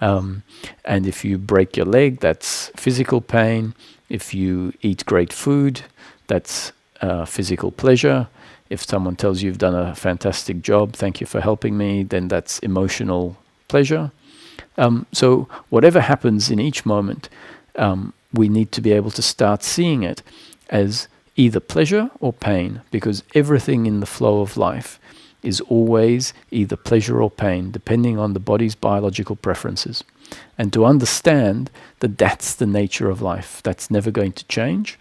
And if you break your leg, that's physical pain. If you eat great food, that's physical pleasure. If someone tells you you've done a fantastic job, thank you for helping me, then that's emotional pleasure. So whatever happens in each moment, we need to be able to start seeing it as either pleasure or pain, because everything in the flow of life is always either pleasure or pain, depending on the body's biological preferences. And to understand that that's the nature of life, that's never going to change.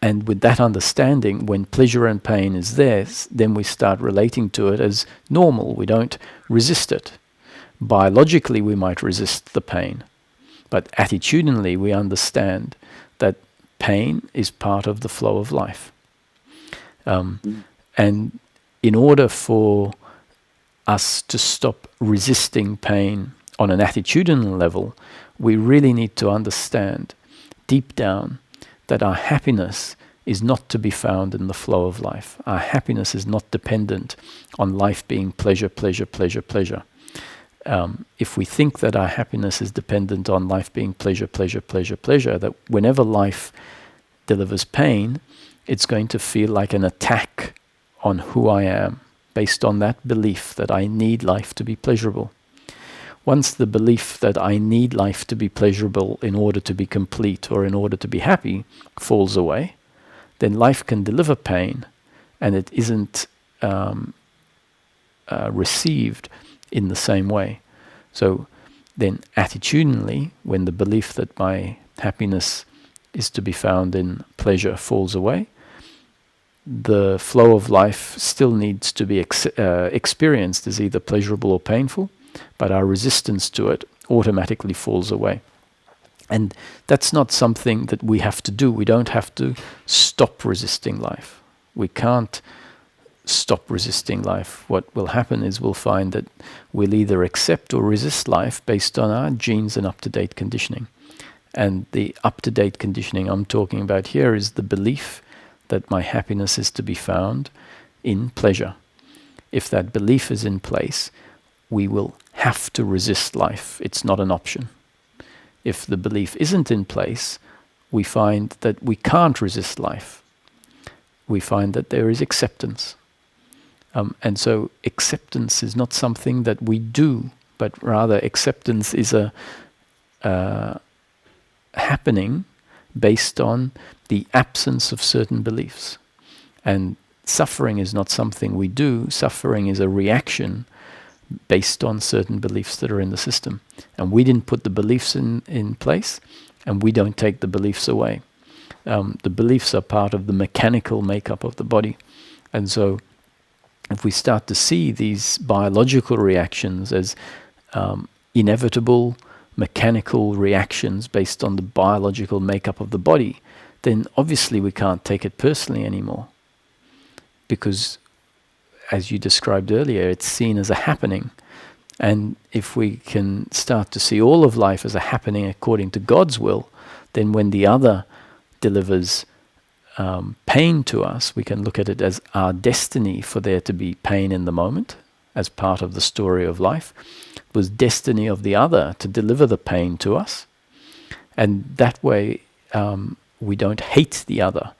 And with that understanding, when pleasure and pain is there, then we start relating to it as normal. We don't resist it. Biologically, we might resist the pain. But attitudinally, we understand that pain is part of the flow of life. And in order for us to stop resisting pain on an attitudinal level, we really need to understand deep down that our happiness is not to be found in the flow of life. Our happiness is not dependent on life being pleasure, pleasure, pleasure, pleasure. If we think that our happiness is dependent on life being pleasure, pleasure, pleasure, pleasure, that whenever life delivers pain, it's going to feel like an attack on who I am, based on that belief that I need life to be pleasurable. Once the belief that I need life to be pleasurable in order to be complete or in order to be happy falls away, then life can deliver pain and it isn't received in the same way. So then attitudinally, when the belief that my happiness is to be found in pleasure falls away, the flow of life still needs to be experienced as either pleasurable or painful, but our resistance to it automatically falls away. And that's not something that we have to do. We don't have to stop resisting life. We can't stop resisting life. What will happen is we'll find that we'll either accept or resist life based on our genes and up-to-date conditioning. And the up-to-date conditioning I'm talking about here is the belief that my happiness is to be found in pleasure. If that belief is in place, we will have to resist life. It's not an option. If the belief isn't in place, we find that we can't resist life. We find that there is acceptance. And so acceptance is not something that we do, but rather acceptance is a happening based on the absence of certain beliefs. And suffering is not something we do. Suffering is a reaction based on certain beliefs that are in the system. And we didn't put the beliefs in place, and we don't take the beliefs away. The beliefs are part of the mechanical makeup of the body. And so if we start to see these biological reactions as inevitable mechanical reactions based on the biological makeup of the body, then obviously we can't take it personally anymore. Because, as you described earlier, it's seen as a happening. And if we can start to see all of life as a happening according to God's will, then when the other delivers pain to us, we can look at it as our destiny for there to be pain in the moment, as part of the story of life. It was destiny of the other to deliver the pain to us. And that way we don't hate the other,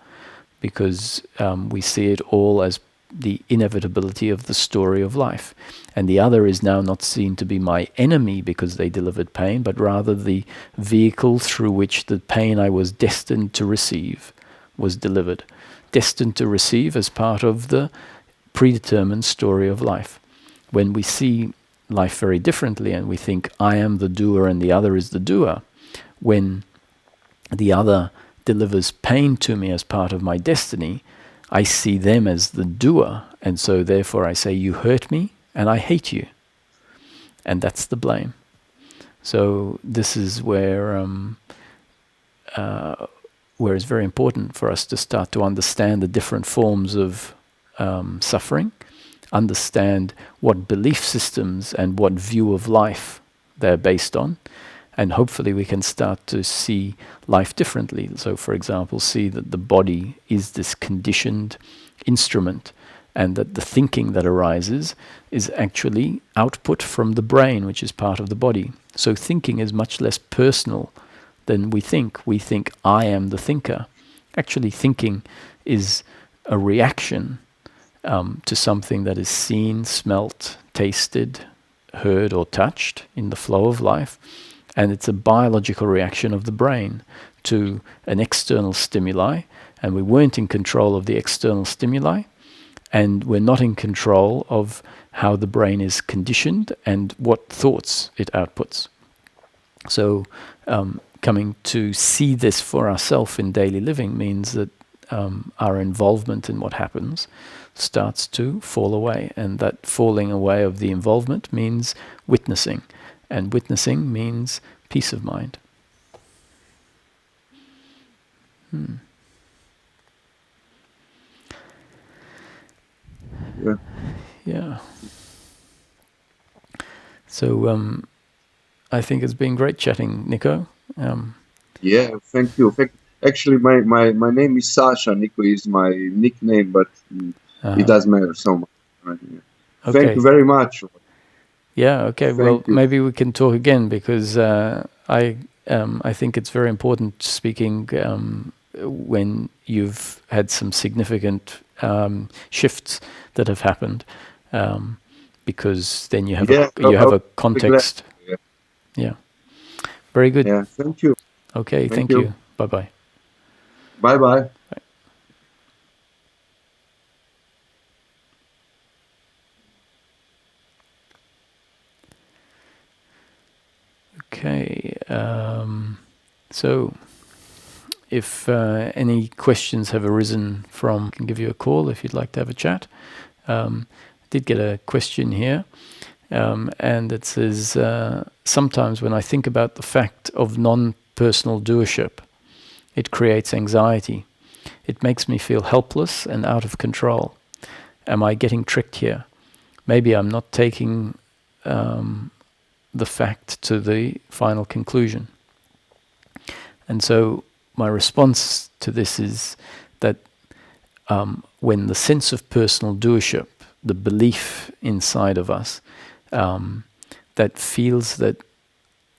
because we see it all as the inevitability of the story of life. And the other is now not seen to be my enemy because they delivered pain, but rather the vehicle through which the pain I was destined to receive was delivered. Destined to receive as part of the predetermined story of life. When we see life very differently and we think I am the doer and the other is the doer, when the other delivers pain to me as part of my destiny, I see them as the doer, and so therefore I say, you hurt me and I hate you. And that's the blame. So this is where it's very important for us to start to understand the different forms of suffering, understand what belief systems and what view of life they're based on, and hopefully we can start to see life differently. So, for example, see that the body is this conditioned instrument, and that the thinking that arises is actually output from the brain, which is part of the body. So thinking is much less personal than we think. We think, I am the thinker. Actually, thinking is a reaction to something that is seen, smelt, tasted, heard, or touched in the flow of life. And it's a biological reaction of the brain to an external stimuli, and we weren't in control of the external stimuli, and we're not in control of how the brain is conditioned and what thoughts it outputs. So coming to see this for ourselves in daily living means that our involvement in what happens starts to fall away, and that falling away of the involvement means witnessing. And witnessing means peace of mind. Yeah. Yeah. So I think it's been great chatting, Nico. Yeah, thank you. Actually, my name is Sasha. Nico is my nickname, but it Uh-huh. doesn't matter so much. Right? Yeah. Thank you Okay. very much. Yeah. Okay. Well, Thank you. maybe we can talk again because I think it's very important speaking when you've had some significant shifts that have happened, because then you have Yeah, a I'll be glad. context. Yeah, Yeah. Very good. yeah. Thank you. Okay. Thank Thank you. you. Bye bye. Bye bye. Okay. So if any questions have arisen from, I can give you a call if you'd like to have a chat. Did get a question here, and it says, sometimes when I think about the fact of non-personal doership, it creates anxiety. It makes me feel helpless and out of control. Am I getting tricked here? Maybe I'm not taking the fact to the final conclusion. And so my response to this is that when the sense of personal doership, the belief inside of us, that feels that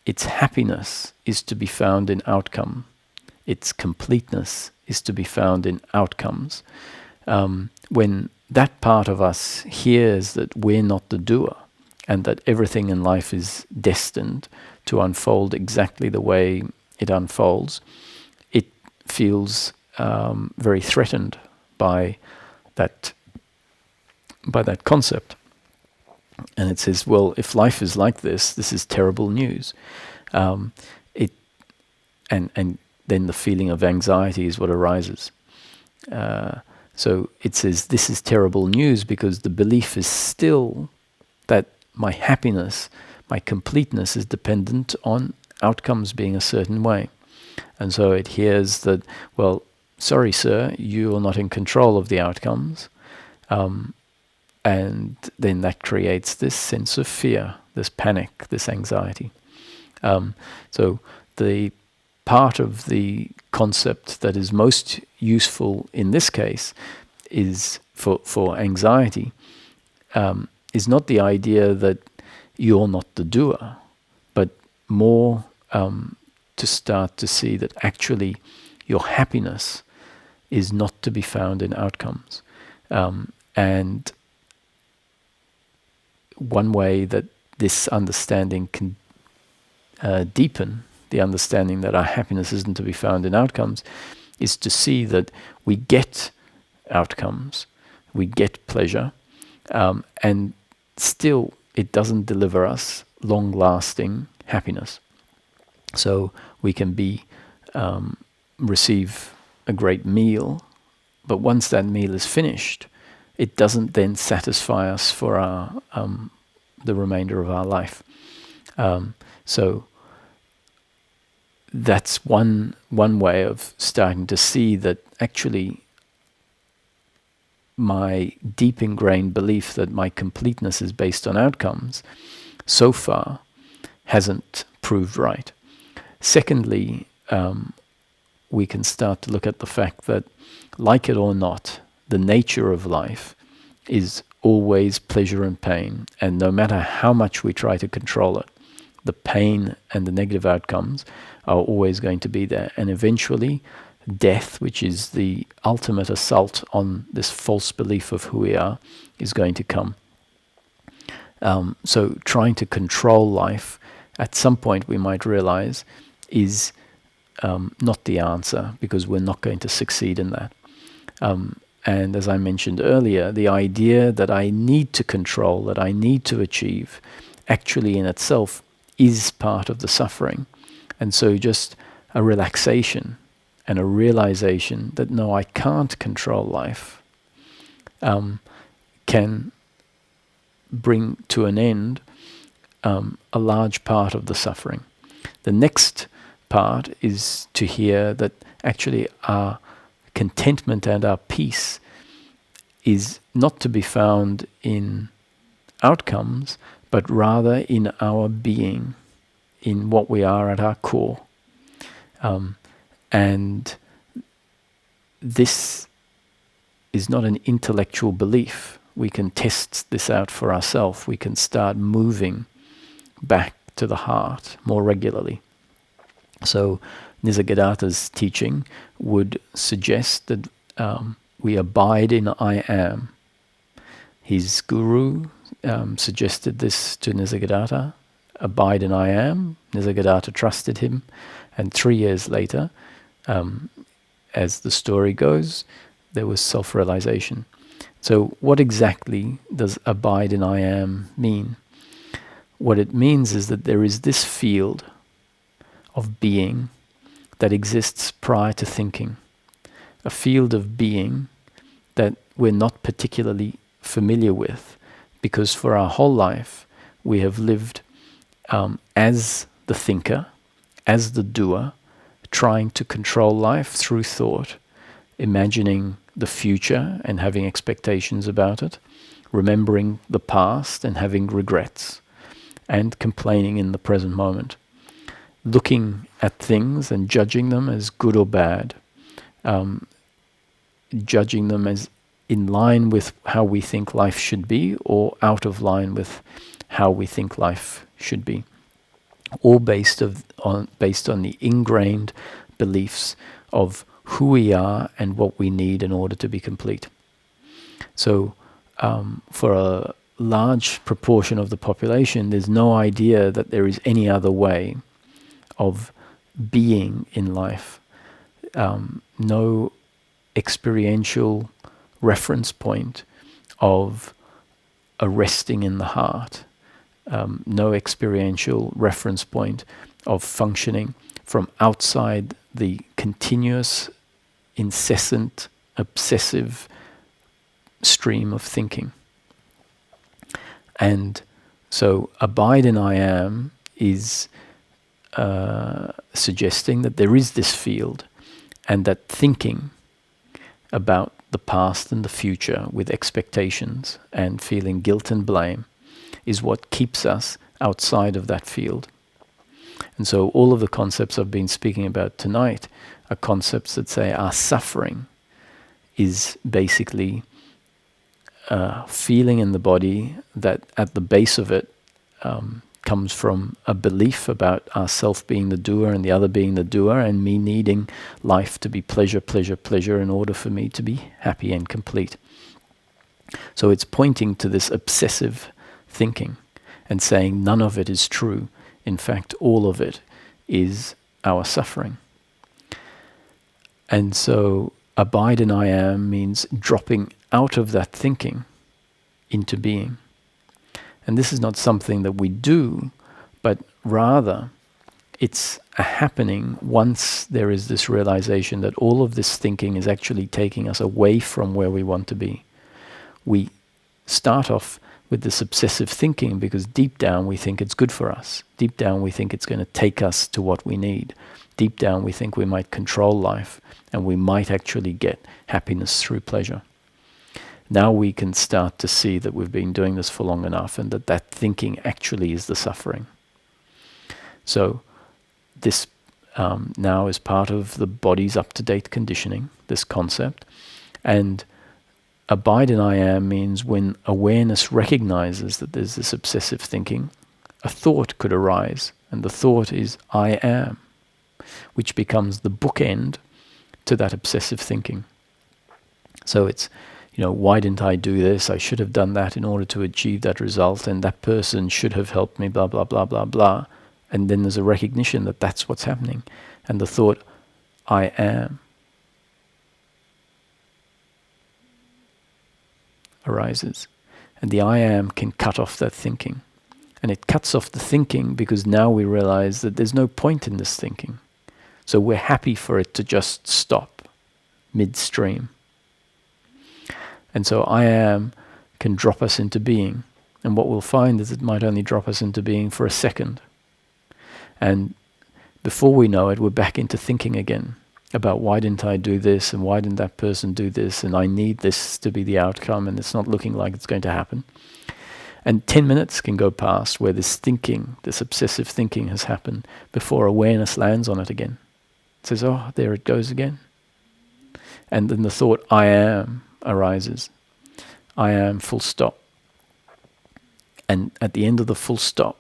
its happiness is to be found in outcome, its completeness is to be found in outcomes, when that part of us hears that we're not the doer and that everything in life is destined to unfold exactly the way it unfolds, it feels very threatened by that concept. And it says, well, if life is like this is terrible news. It and then the feeling of anxiety is what arises. So it says this is terrible news because the belief is still that my happiness, my completeness is dependent on outcomes being a certain way. And so it hears that, well, sorry, sir, you are not in control of the outcomes. And then that creates this sense of fear, this panic, this anxiety. So the part of the concept that is most useful in this case is for anxiety, is not the idea that you're not the doer, but more to start to see that actually your happiness is not to be found in outcomes. And one way that this understanding can deepen the understanding that our happiness isn't to be found in outcomes is to see that we get outcomes, we get pleasure, and still it doesn't deliver us long-lasting happiness. So we can receive a great meal, but once that meal is finished, it doesn't then satisfy us for the remainder of our life. So that's one way of starting to see that actually my deep ingrained belief that my completeness is based on outcomes so far hasn't proved right. Secondly, we can start to look at the fact that, like it or not, the nature of life is always pleasure and pain, and no matter how much we try to control it, the pain and the negative outcomes are always going to be there. And eventually, death, which is the ultimate assault on this false belief of who we are, is going to come. So trying to control life, at some point we might realize, is not the answer, because we're not going to succeed in that. And as I mentioned earlier, the idea that I need to control, that I need to achieve, actually in itself is part of the suffering. And so just a relaxation and a realization that no, I can't control life, can bring to an end a large part of the suffering. The next part is to hear that actually our contentment and our peace is not to be found in outcomes, but rather in our being, in what we are at our core. And this is not an intellectual belief. We can test this out for ourselves. We can start moving back to the heart more regularly. So Nisargadatta's teaching would suggest that we abide in I am. His guru suggested this to Nisargadatta, abide in I am. Nisargadatta trusted him, and 3 years later, as the story goes, there was self-realization. So what exactly does abide in I am mean? What it means is that there is this field of being that exists prior to thinking, a field of being that we're not particularly familiar with, because for our whole life we have lived as the thinker, as the doer, trying to control life through thought, imagining the future and having expectations about it, remembering the past and having regrets, and complaining in the present moment, looking at things and judging them as good or bad, judging them as in line with how we think life should be or out of line with how we think life should be, all based on the ingrained beliefs of who we are and what we need in order to be complete. So for a large proportion of the population, there's no idea that there is any other way of being in life. No experiential reference point of a resting in the heart. No experiential reference point of functioning from outside the continuous, incessant, obsessive stream of thinking. And so abide in I am is suggesting that there is this field, and that thinking about the past and the future with expectations and feeling guilt and blame is what keeps us outside of that field. And so all of the concepts I've been speaking about tonight are concepts that say our suffering is basically feeling in the body that at the base of it comes from a belief about ourself being the doer and the other being the doer, and me needing life to be pleasure, pleasure, pleasure in order for me to be happy and complete. So it's pointing to this obsessive thinking and saying none of it is true. In fact, all of it is our suffering. And so abide in I am means dropping out of that thinking into being. And this is not something that we do, but rather it's a happening once there is this realization that all of this thinking is actually taking us away from where we want to be. We start off with this obsessive thinking because deep down we think it's good for us. Deep down we think it's going to take us to what we need. Deep down we think we might control life and we might actually get happiness through pleasure. Now we can start to see that we've been doing this for long enough and that thinking actually is the suffering. So this now is part of the body's up-to-date conditioning, this concept. And abide in I am means when awareness recognizes that there's this obsessive thinking, a thought could arise, and the thought is I am, which becomes the bookend to that obsessive thinking. So it's, why didn't I do this? I should have done that in order to achieve that result, and that person should have helped me, blah, blah, blah, blah, blah. And then there's a recognition that that's what's happening. And the thought, I am, arises. And the I am can cut off that thinking. And it cuts off the thinking because now we realize that there's no point in this thinking. So we're happy for it to just stop midstream. And so I am can drop us into being. And what we'll find is it might only drop us into being for a second. And before we know it, we're back into thinking again. about why didn't I do this and why didn't that person do this and I need this to be the outcome and it's not looking like it's going to happen. And 10 minutes can go past where this thinking, this obsessive thinking has happened before awareness lands on it again. It says, oh, there it goes again. And then the thought, I am, arises. I am, full stop. And at the end of the full stop,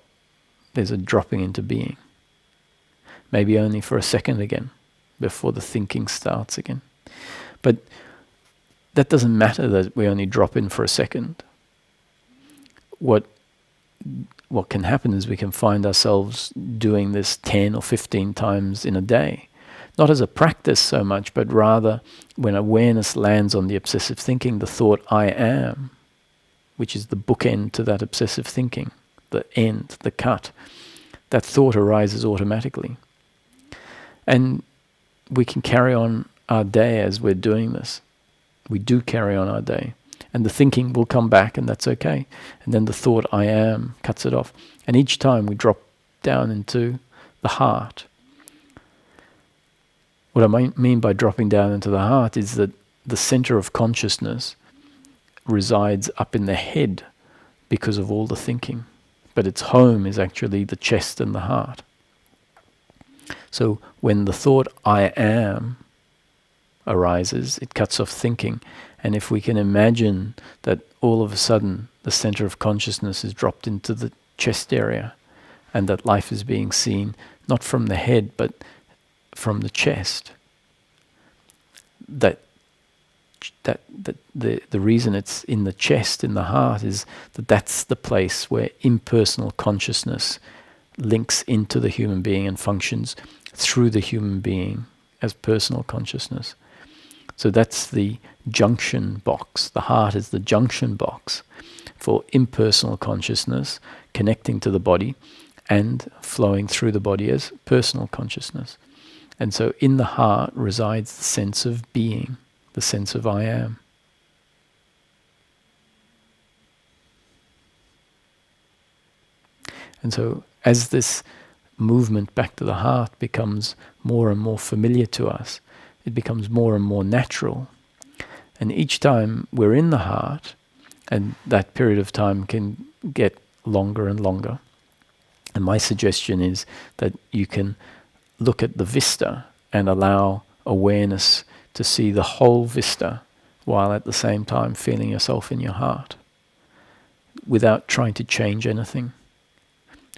there's a dropping into being. Maybe only for a second again, before the thinking starts again. But that doesn't matter that we only drop in for a second. What can happen is we can find ourselves doing this 10 or 15 times in a day. Not as a practice so much, but rather when awareness lands on the obsessive thinking, the thought, I am, which is the bookend to that obsessive thinking, the end, the cut, that thought arises automatically. And we can carry on our day as we're doing this. We do carry on our day. And the thinking will come back, and that's okay. And then the thought, I am, cuts it off. And each time we drop down into the heart. What I mean by dropping down into the heart is that the center of consciousness resides up in the head because of all the thinking. But its home is actually the chest and the heart. So when the thought, I am, arises, it cuts off thinking. And if we can imagine that all of a sudden the center of consciousness is dropped into the chest area and that life is being seen not from the head but from the chest, the reason it's in the chest, in the heart, is that that's the place where impersonal consciousness links into the human being and functions through the human being as personal consciousness. So that's the junction box. The heart is the junction box for impersonal consciousness connecting to the body and flowing through the body as personal consciousness. And so in the heart resides the sense of being, the sense of I am. And so as this movement back to the heart becomes more and more familiar to us, it becomes more and more natural. And each time we're in the heart, and that period of time can get longer and longer, and my suggestion is that you can look at the vista and allow awareness to see the whole vista while at the same time feeling yourself in your heart, without trying to change anything,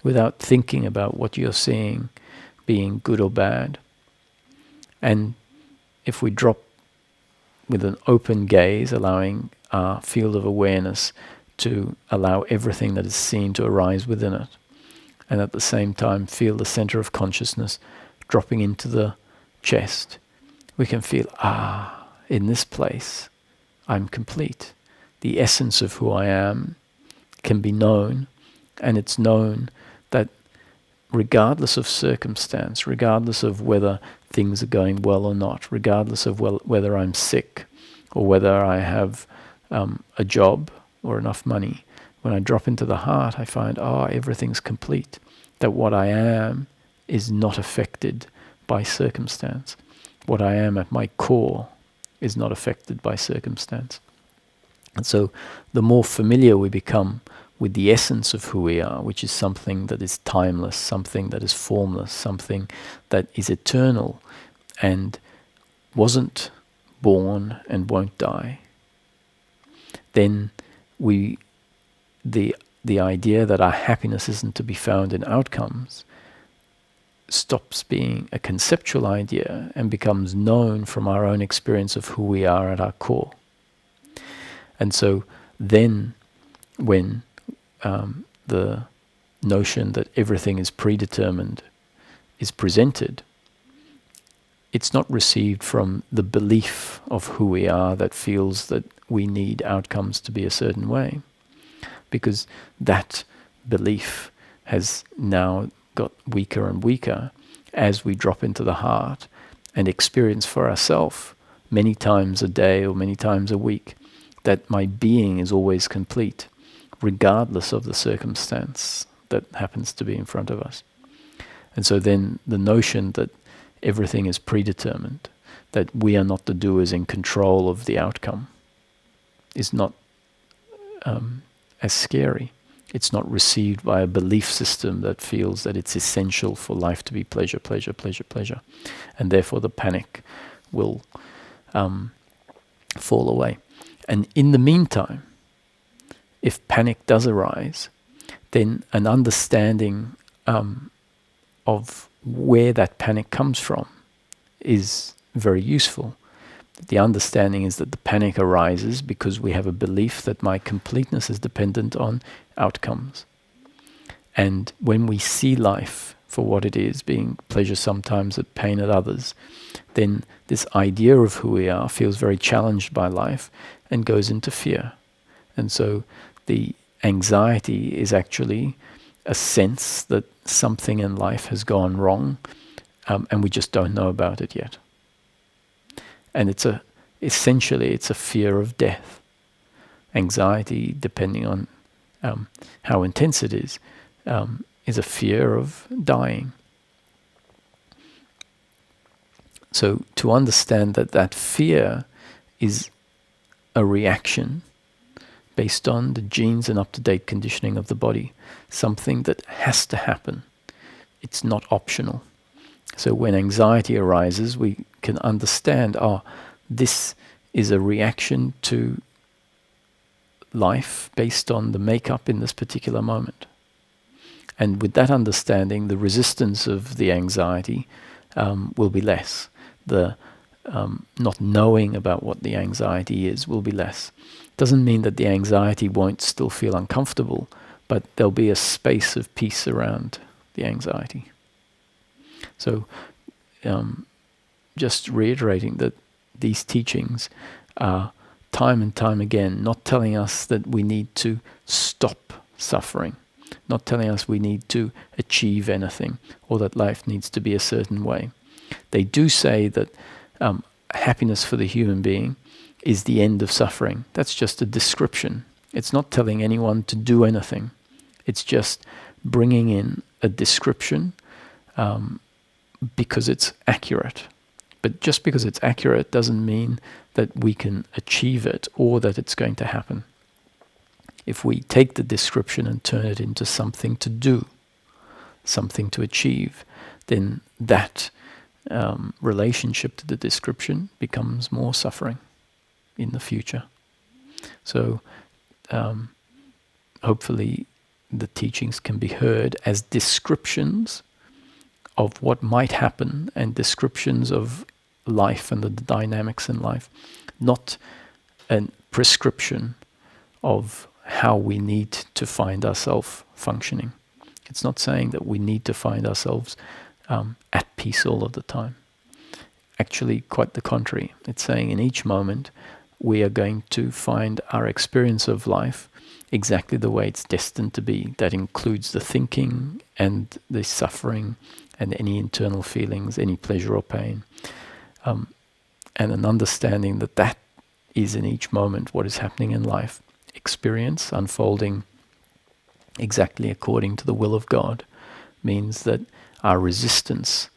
without thinking about what you're seeing being good or bad. And if we drop with an open gaze, allowing our field of awareness to allow everything that is seen to arise within it, and at the same time feel the center of consciousness dropping into the chest, we can feel, in this place, I'm complete. The essence of who I am can be known, and it's known that regardless of circumstance, regardless of whether things are going well or not, regardless of whether I'm sick or whether I have a job or enough money, when I drop into the heart, I find, everything's complete. That what I am is not affected by circumstance. What I am at my core is not affected by circumstance. And so the more familiar we become with the essence of who we are, which is something that is timeless, something that is formless, something that is eternal and wasn't born and won't die, then the idea that our happiness isn't to be found in outcomes stops being a conceptual idea and becomes known from our own experience of who we are at our core. And so then when the notion that everything is predetermined is presented, it's not received from the belief of who we are that feels that we need outcomes to be a certain way, because that belief has now got weaker and weaker as we drop into the heart and experience for ourselves many times a day or many times a week that my being is always complete, regardless of the circumstance that happens to be in front of us. And so then the notion that everything is predetermined, that we are not the doers in control of the outcome is not as scary. It's not received by a belief system that feels that it's essential for life to be pleasure, pleasure, pleasure, pleasure. And therefore the panic will fall away. And in the meantime, if panic does arise, then an understanding of where that panic comes from is very useful. The understanding is that the panic arises because we have a belief that my completeness is dependent on outcomes. And when we see life for what it is, being pleasure sometimes and pain at others, then this idea of who we are feels very challenged by life and goes into fear. And so the anxiety is actually a sense that something in life has gone wrong, and we just don't know about it yet. And essentially it's a fear of death. Anxiety, depending on how intense it is a fear of dying. So to understand that fear is a reaction based on the genes and up-to-date conditioning of the body, something that has to happen. It's not optional. So when anxiety arises, we can understand, this is a reaction to life based on the makeup in this particular moment. And with that understanding, the resistance of the anxiety will be less. The not knowing about what the anxiety is will be less. Doesn't mean that the anxiety won't still feel uncomfortable, but there'll be a space of peace around the anxiety. So just reiterating that these teachings are time and time again not telling us that we need to stop suffering, not telling us we need to achieve anything or that life needs to be a certain way. They do say that happiness for the human being is the end of suffering. That's just a description. It's not telling anyone to do anything. It's just bringing in a description because it's accurate. But just because it's accurate doesn't mean that we can achieve it or that it's going to happen. If we take the description and turn it into something to do, something to achieve, then that relationship to the description becomes more suffering in the future. So hopefully the teachings can be heard as descriptions of what might happen and descriptions of life and the dynamics in life, not a prescription of how we need to find ourselves functioning. It's not saying that we need to find ourselves at peace all of the time. Actually, quite the contrary. It's saying in each moment we are going to find our experience of life exactly the way it's destined to be. That includes the thinking and the suffering and any internal feelings, any pleasure or pain. And an understanding that that is in each moment what is happening in life. Experience unfolding exactly according to the will of God means that our resistance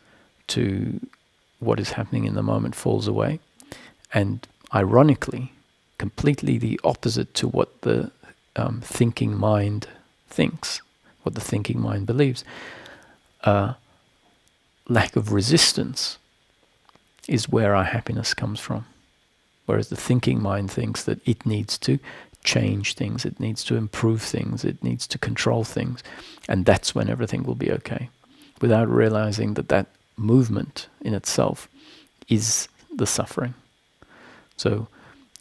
to what is happening in the moment falls away. And ironically, completely the opposite to what the thinking mind thinks, what the thinking mind believes. Lack of resistance is where our happiness comes from. Whereas the thinking mind thinks that it needs to change things, it needs to improve things, it needs to control things, and that's when everything will be okay. Without realizing that that movement in itself is the suffering. So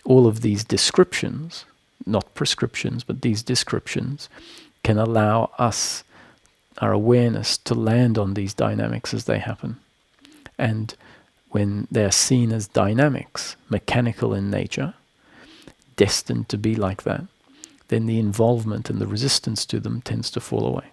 all of these descriptions, not prescriptions, but these descriptions can allow us, our awareness, to land on these dynamics as they happen. And when they're seen as dynamics, mechanical in nature, destined to be like that, then the involvement and the resistance to them tends to fall away.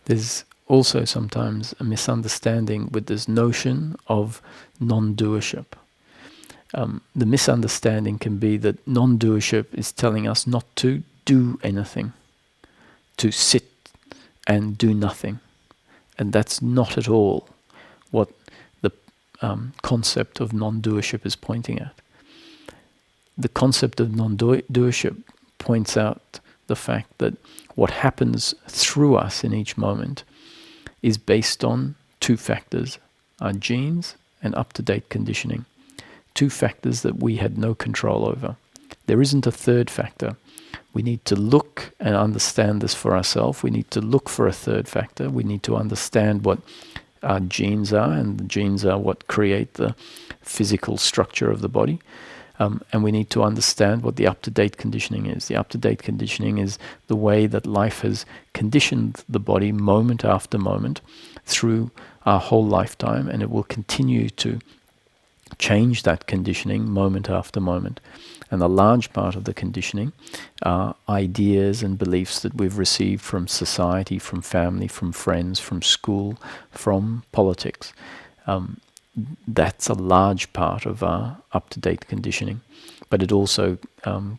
There's also sometimes a misunderstanding with this notion of non-doership. The misunderstanding can be that non-doership is telling us not to do anything, to sit and do nothing. And that's not at all what the concept of non-doership is pointing at. The concept of non-doership points out the fact that what happens through us in each moment is based on two factors, our genes and up-to-date conditioning. Two factors that we had no control over. There isn't a third factor. We need to look and understand this for ourselves. We need to look for a third factor. We need to understand what our genes are, and the genes are what create the physical structure of the body. And we need to understand what the up-to-date conditioning is. The up-to-date conditioning is the way that life has conditioned the body moment after moment through our whole lifetime, and it will continue to change that conditioning moment after moment. And a large part of the conditioning are ideas and beliefs that we've received from society, from family, from friends, from school, from politics. That's a large part of our up-to-date conditioning. But it also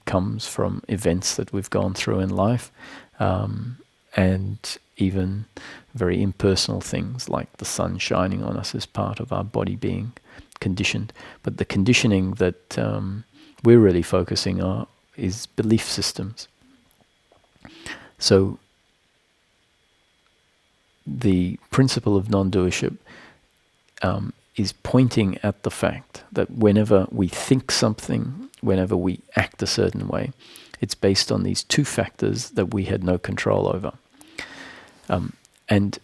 comes from events that we've gone through in life, and even very impersonal things like the sun shining on us as part of our body being conditioned. But the conditioning that we're really focusing on is belief systems. So the principle of non-doership is pointing at the fact that whenever we think something, whenever we act a certain way, it's based on these two factors that we had no control over. And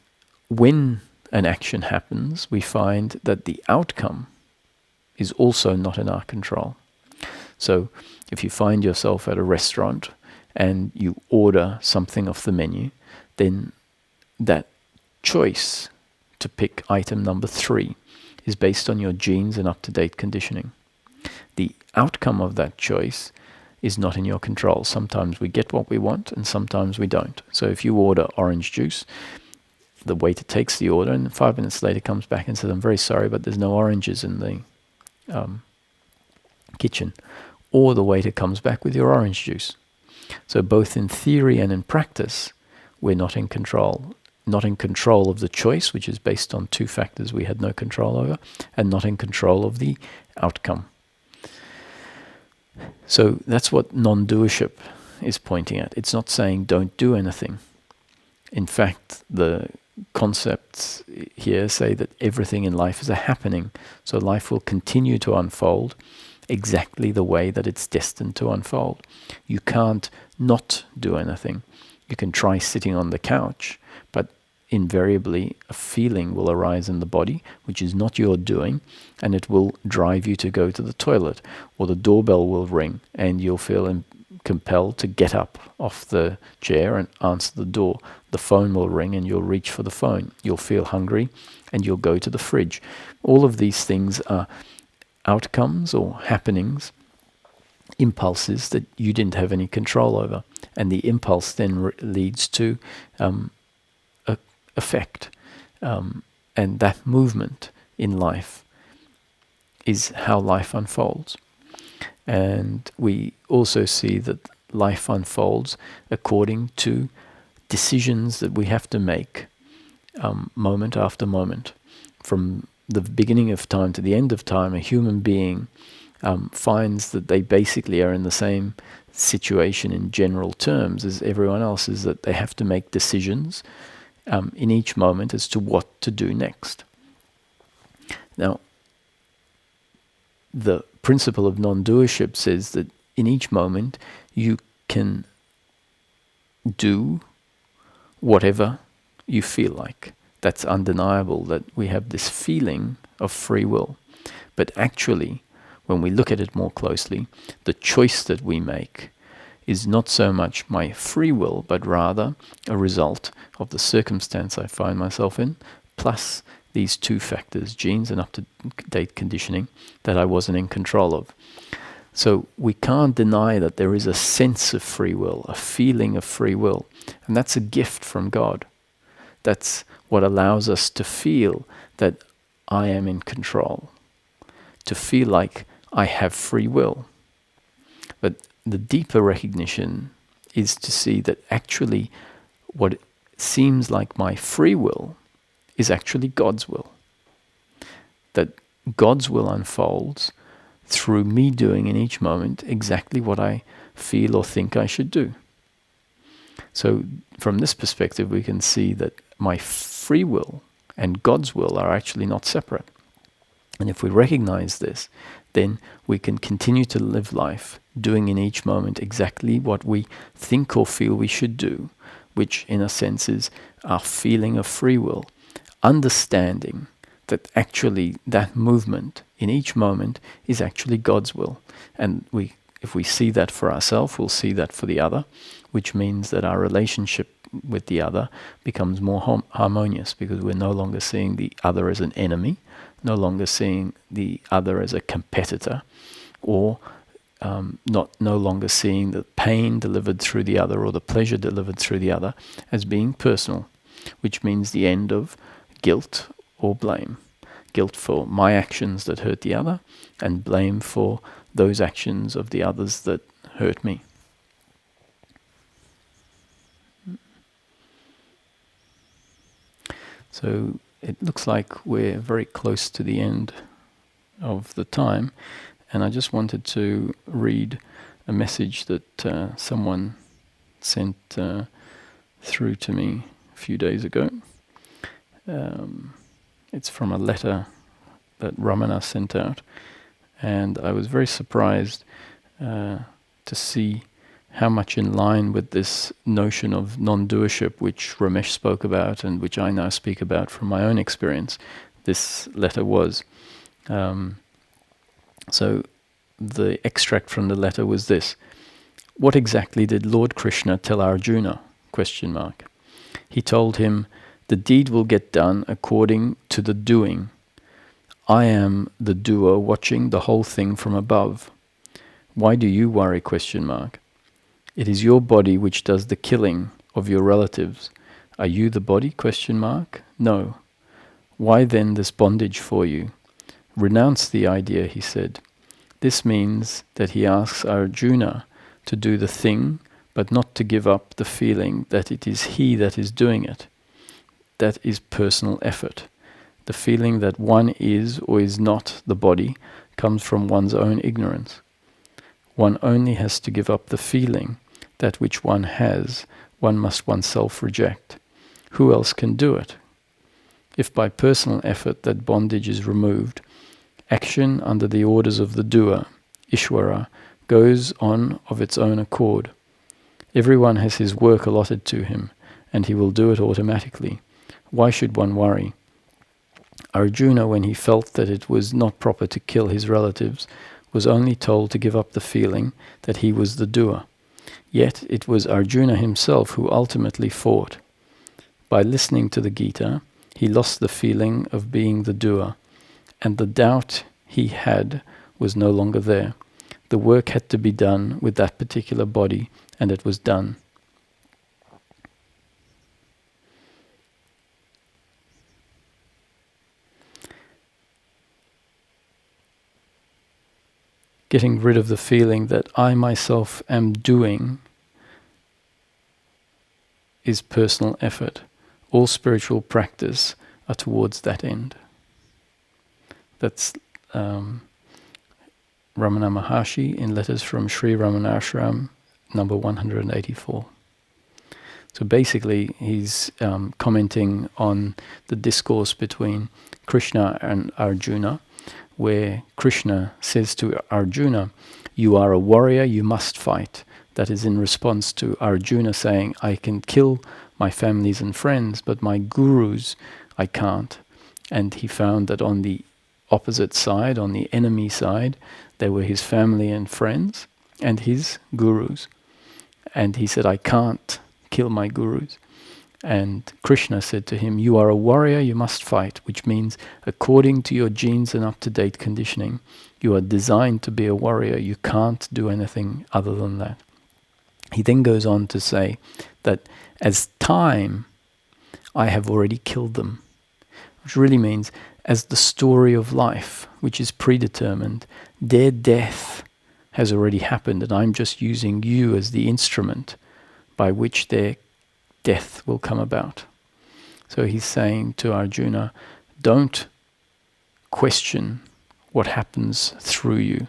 when an action happens, we find that the outcome is also not in our control. So if you find yourself at a restaurant and you order something off the menu, then that choice to pick item number 3 is based on your genes and up-to-date conditioning. The outcome of that choice is not in your control. Sometimes we get what we want and sometimes we don't. So if you order orange juice, the waiter takes the order and 5 minutes later comes back and says, "I'm very sorry, but there's no oranges in the kitchen." Or the waiter comes back with your orange juice. So both in theory and in practice, we're not in control. Not in control of the choice, which is based on two factors we had no control over, and not in control of the outcome. So that's what non-doership is pointing at. It's not saying don't do anything. In fact, the concepts here say that everything in life is a happening. So life will continue to unfold exactly the way that it's destined to unfold. You can't not do anything. You can try sitting on the couch, but invariably a feeling will arise in the body, which is not your doing, and it will drive you to go to the toilet, or the doorbell will ring and you'll feel compelled to get up off the chair and answer the door. The phone will ring and you'll reach for the phone. You'll feel hungry and you'll go to the fridge. All of these things are outcomes or happenings, impulses that you didn't have any control over. And the impulse then leads to effect. And that movement in life is how life unfolds. And we also see that life unfolds according to decisions that we have to make moment after moment. From the beginning of time to the end of time, a human being finds that they basically are in the same situation in general terms as everyone else, is that they have to make decisions in each moment as to what to do next. Now, the principle of non-doership says that in each moment you can do whatever you feel like. That's undeniable, that we have this feeling of free will. But actually, when we look at it more closely, the choice that we make is not so much my free will, but rather a result of the circumstance I find myself in, plus these two factors, genes and up-to-date conditioning, that I wasn't in control of. So we can't deny that there is a sense of free will, a feeling of free will, and that's a gift from God. That's what allows us to feel that I am in control, to feel like I have free will. But the deeper recognition is to see that actually what seems like my free will is actually God's will. That God's will unfolds through me doing in each moment exactly what I feel or think I should do. So from this perspective, we can see that my free will and God's will are actually not separate. And if we recognize this, then we can continue to live life doing in each moment exactly what we think or feel we should do, which in a sense is our feeling of free will, understanding that actually that movement in each moment is actually God's will. And if we see that for ourselves, we'll see that for the other, which means that our relationship with the other becomes more harmonious, because we're no longer seeing the other as an enemy, no longer seeing the other as a competitor, or no longer seeing the pain delivered through the other or the pleasure delivered through the other as being personal, which means the end of guilt or blame. Guilt for my actions that hurt the other, and blame for those actions of the others that hurt me. So it looks like we're very close to the end of the time, and I just wanted to read a message that someone sent through to me a few days ago. It's from a letter that Ramana sent out, and I was very surprised to see how much in line with this notion of non-doership, which Ramesh spoke about and which I now speak about from my own experience, this letter was. So the extract from the letter was this: what exactly did Lord Krishna tell Arjuna? ? He told him, the deed will get done according to the doing. I am the doer watching the whole thing from above. Why do you worry? ? It is your body which does the killing of your relatives. Are you the body? ? No. Why then this bondage for you? Renounce the idea, he said. This means that he asks Arjuna to do the thing, but not to give up the feeling that it is he that is doing it. That is personal effort. The feeling that one is or is not the body comes from one's own ignorance. One only has to give up the feeling that which one has, one must oneself reject. Who else can do it? If by personal effort that bondage is removed, action under the orders of the doer, Ishvara, goes on of its own accord. Everyone has his work allotted to him, and he will do it automatically. Why should one worry? Arjuna, when he felt that it was not proper to kill his relatives, was only told to give up the feeling that he was the doer. Yet it was Arjuna himself who ultimately fought. By listening to the Gita, he lost the feeling of being the doer, and the doubt he had was no longer there. The work had to be done with that particular body, and it was done. Getting rid of the feeling that I myself am doing is personal effort. All spiritual practice are towards that end. That's Ramana Maharshi in Letters from Sri Ramanashram, number 184. So basically, he's commenting on the discourse between Krishna and Arjuna, where Krishna says to Arjuna, you are a warrior, you must fight. That is in response to Arjuna saying, I can kill my families and friends, but my gurus, I can't. And he found that on the opposite side, on the enemy side, there were his family and friends and his gurus. And he said, I can't kill my gurus. And Krishna said to him, you are a warrior, you must fight, which means according to your genes and up-to-date conditioning, you are designed to be a warrior. You can't do anything other than that. He then goes on to say that as time I have already killed them. Which really means, as the story of life, which is predetermined, their death has already happened, and I'm just using you as the instrument by which their death will come about. So he's saying to Arjuna, don't question what happens through you.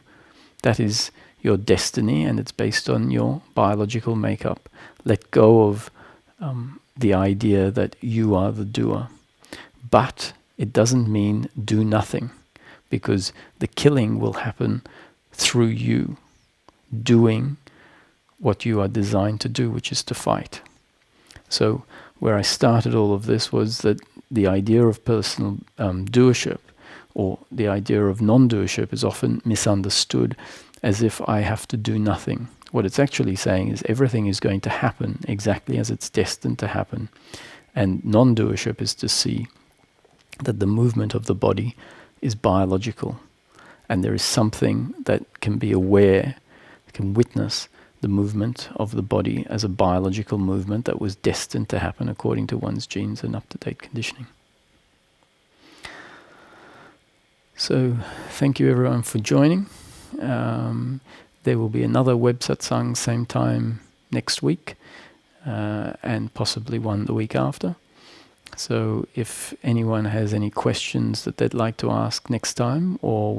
That is your destiny, and it's based on your biological makeup. Let go of the idea that you are the doer. But it doesn't mean do nothing, because the killing will happen through you doing what you are designed to do, which is to fight. So where I started all of this was that the idea of personal doership, or the idea of non-doership, is often misunderstood as if I have to do nothing. What it's actually saying is everything is going to happen exactly as it's destined to happen. And non-doership is to see that the movement of the body is biological, and there is something that can be aware, can witness the movement of the body as a biological movement that was destined to happen according to one's genes and up-to-date conditioning. So thank you everyone for joining. There will be another Web-Satsang same time next week, and possibly one the week after. So if anyone has any questions that they'd like to ask next time, or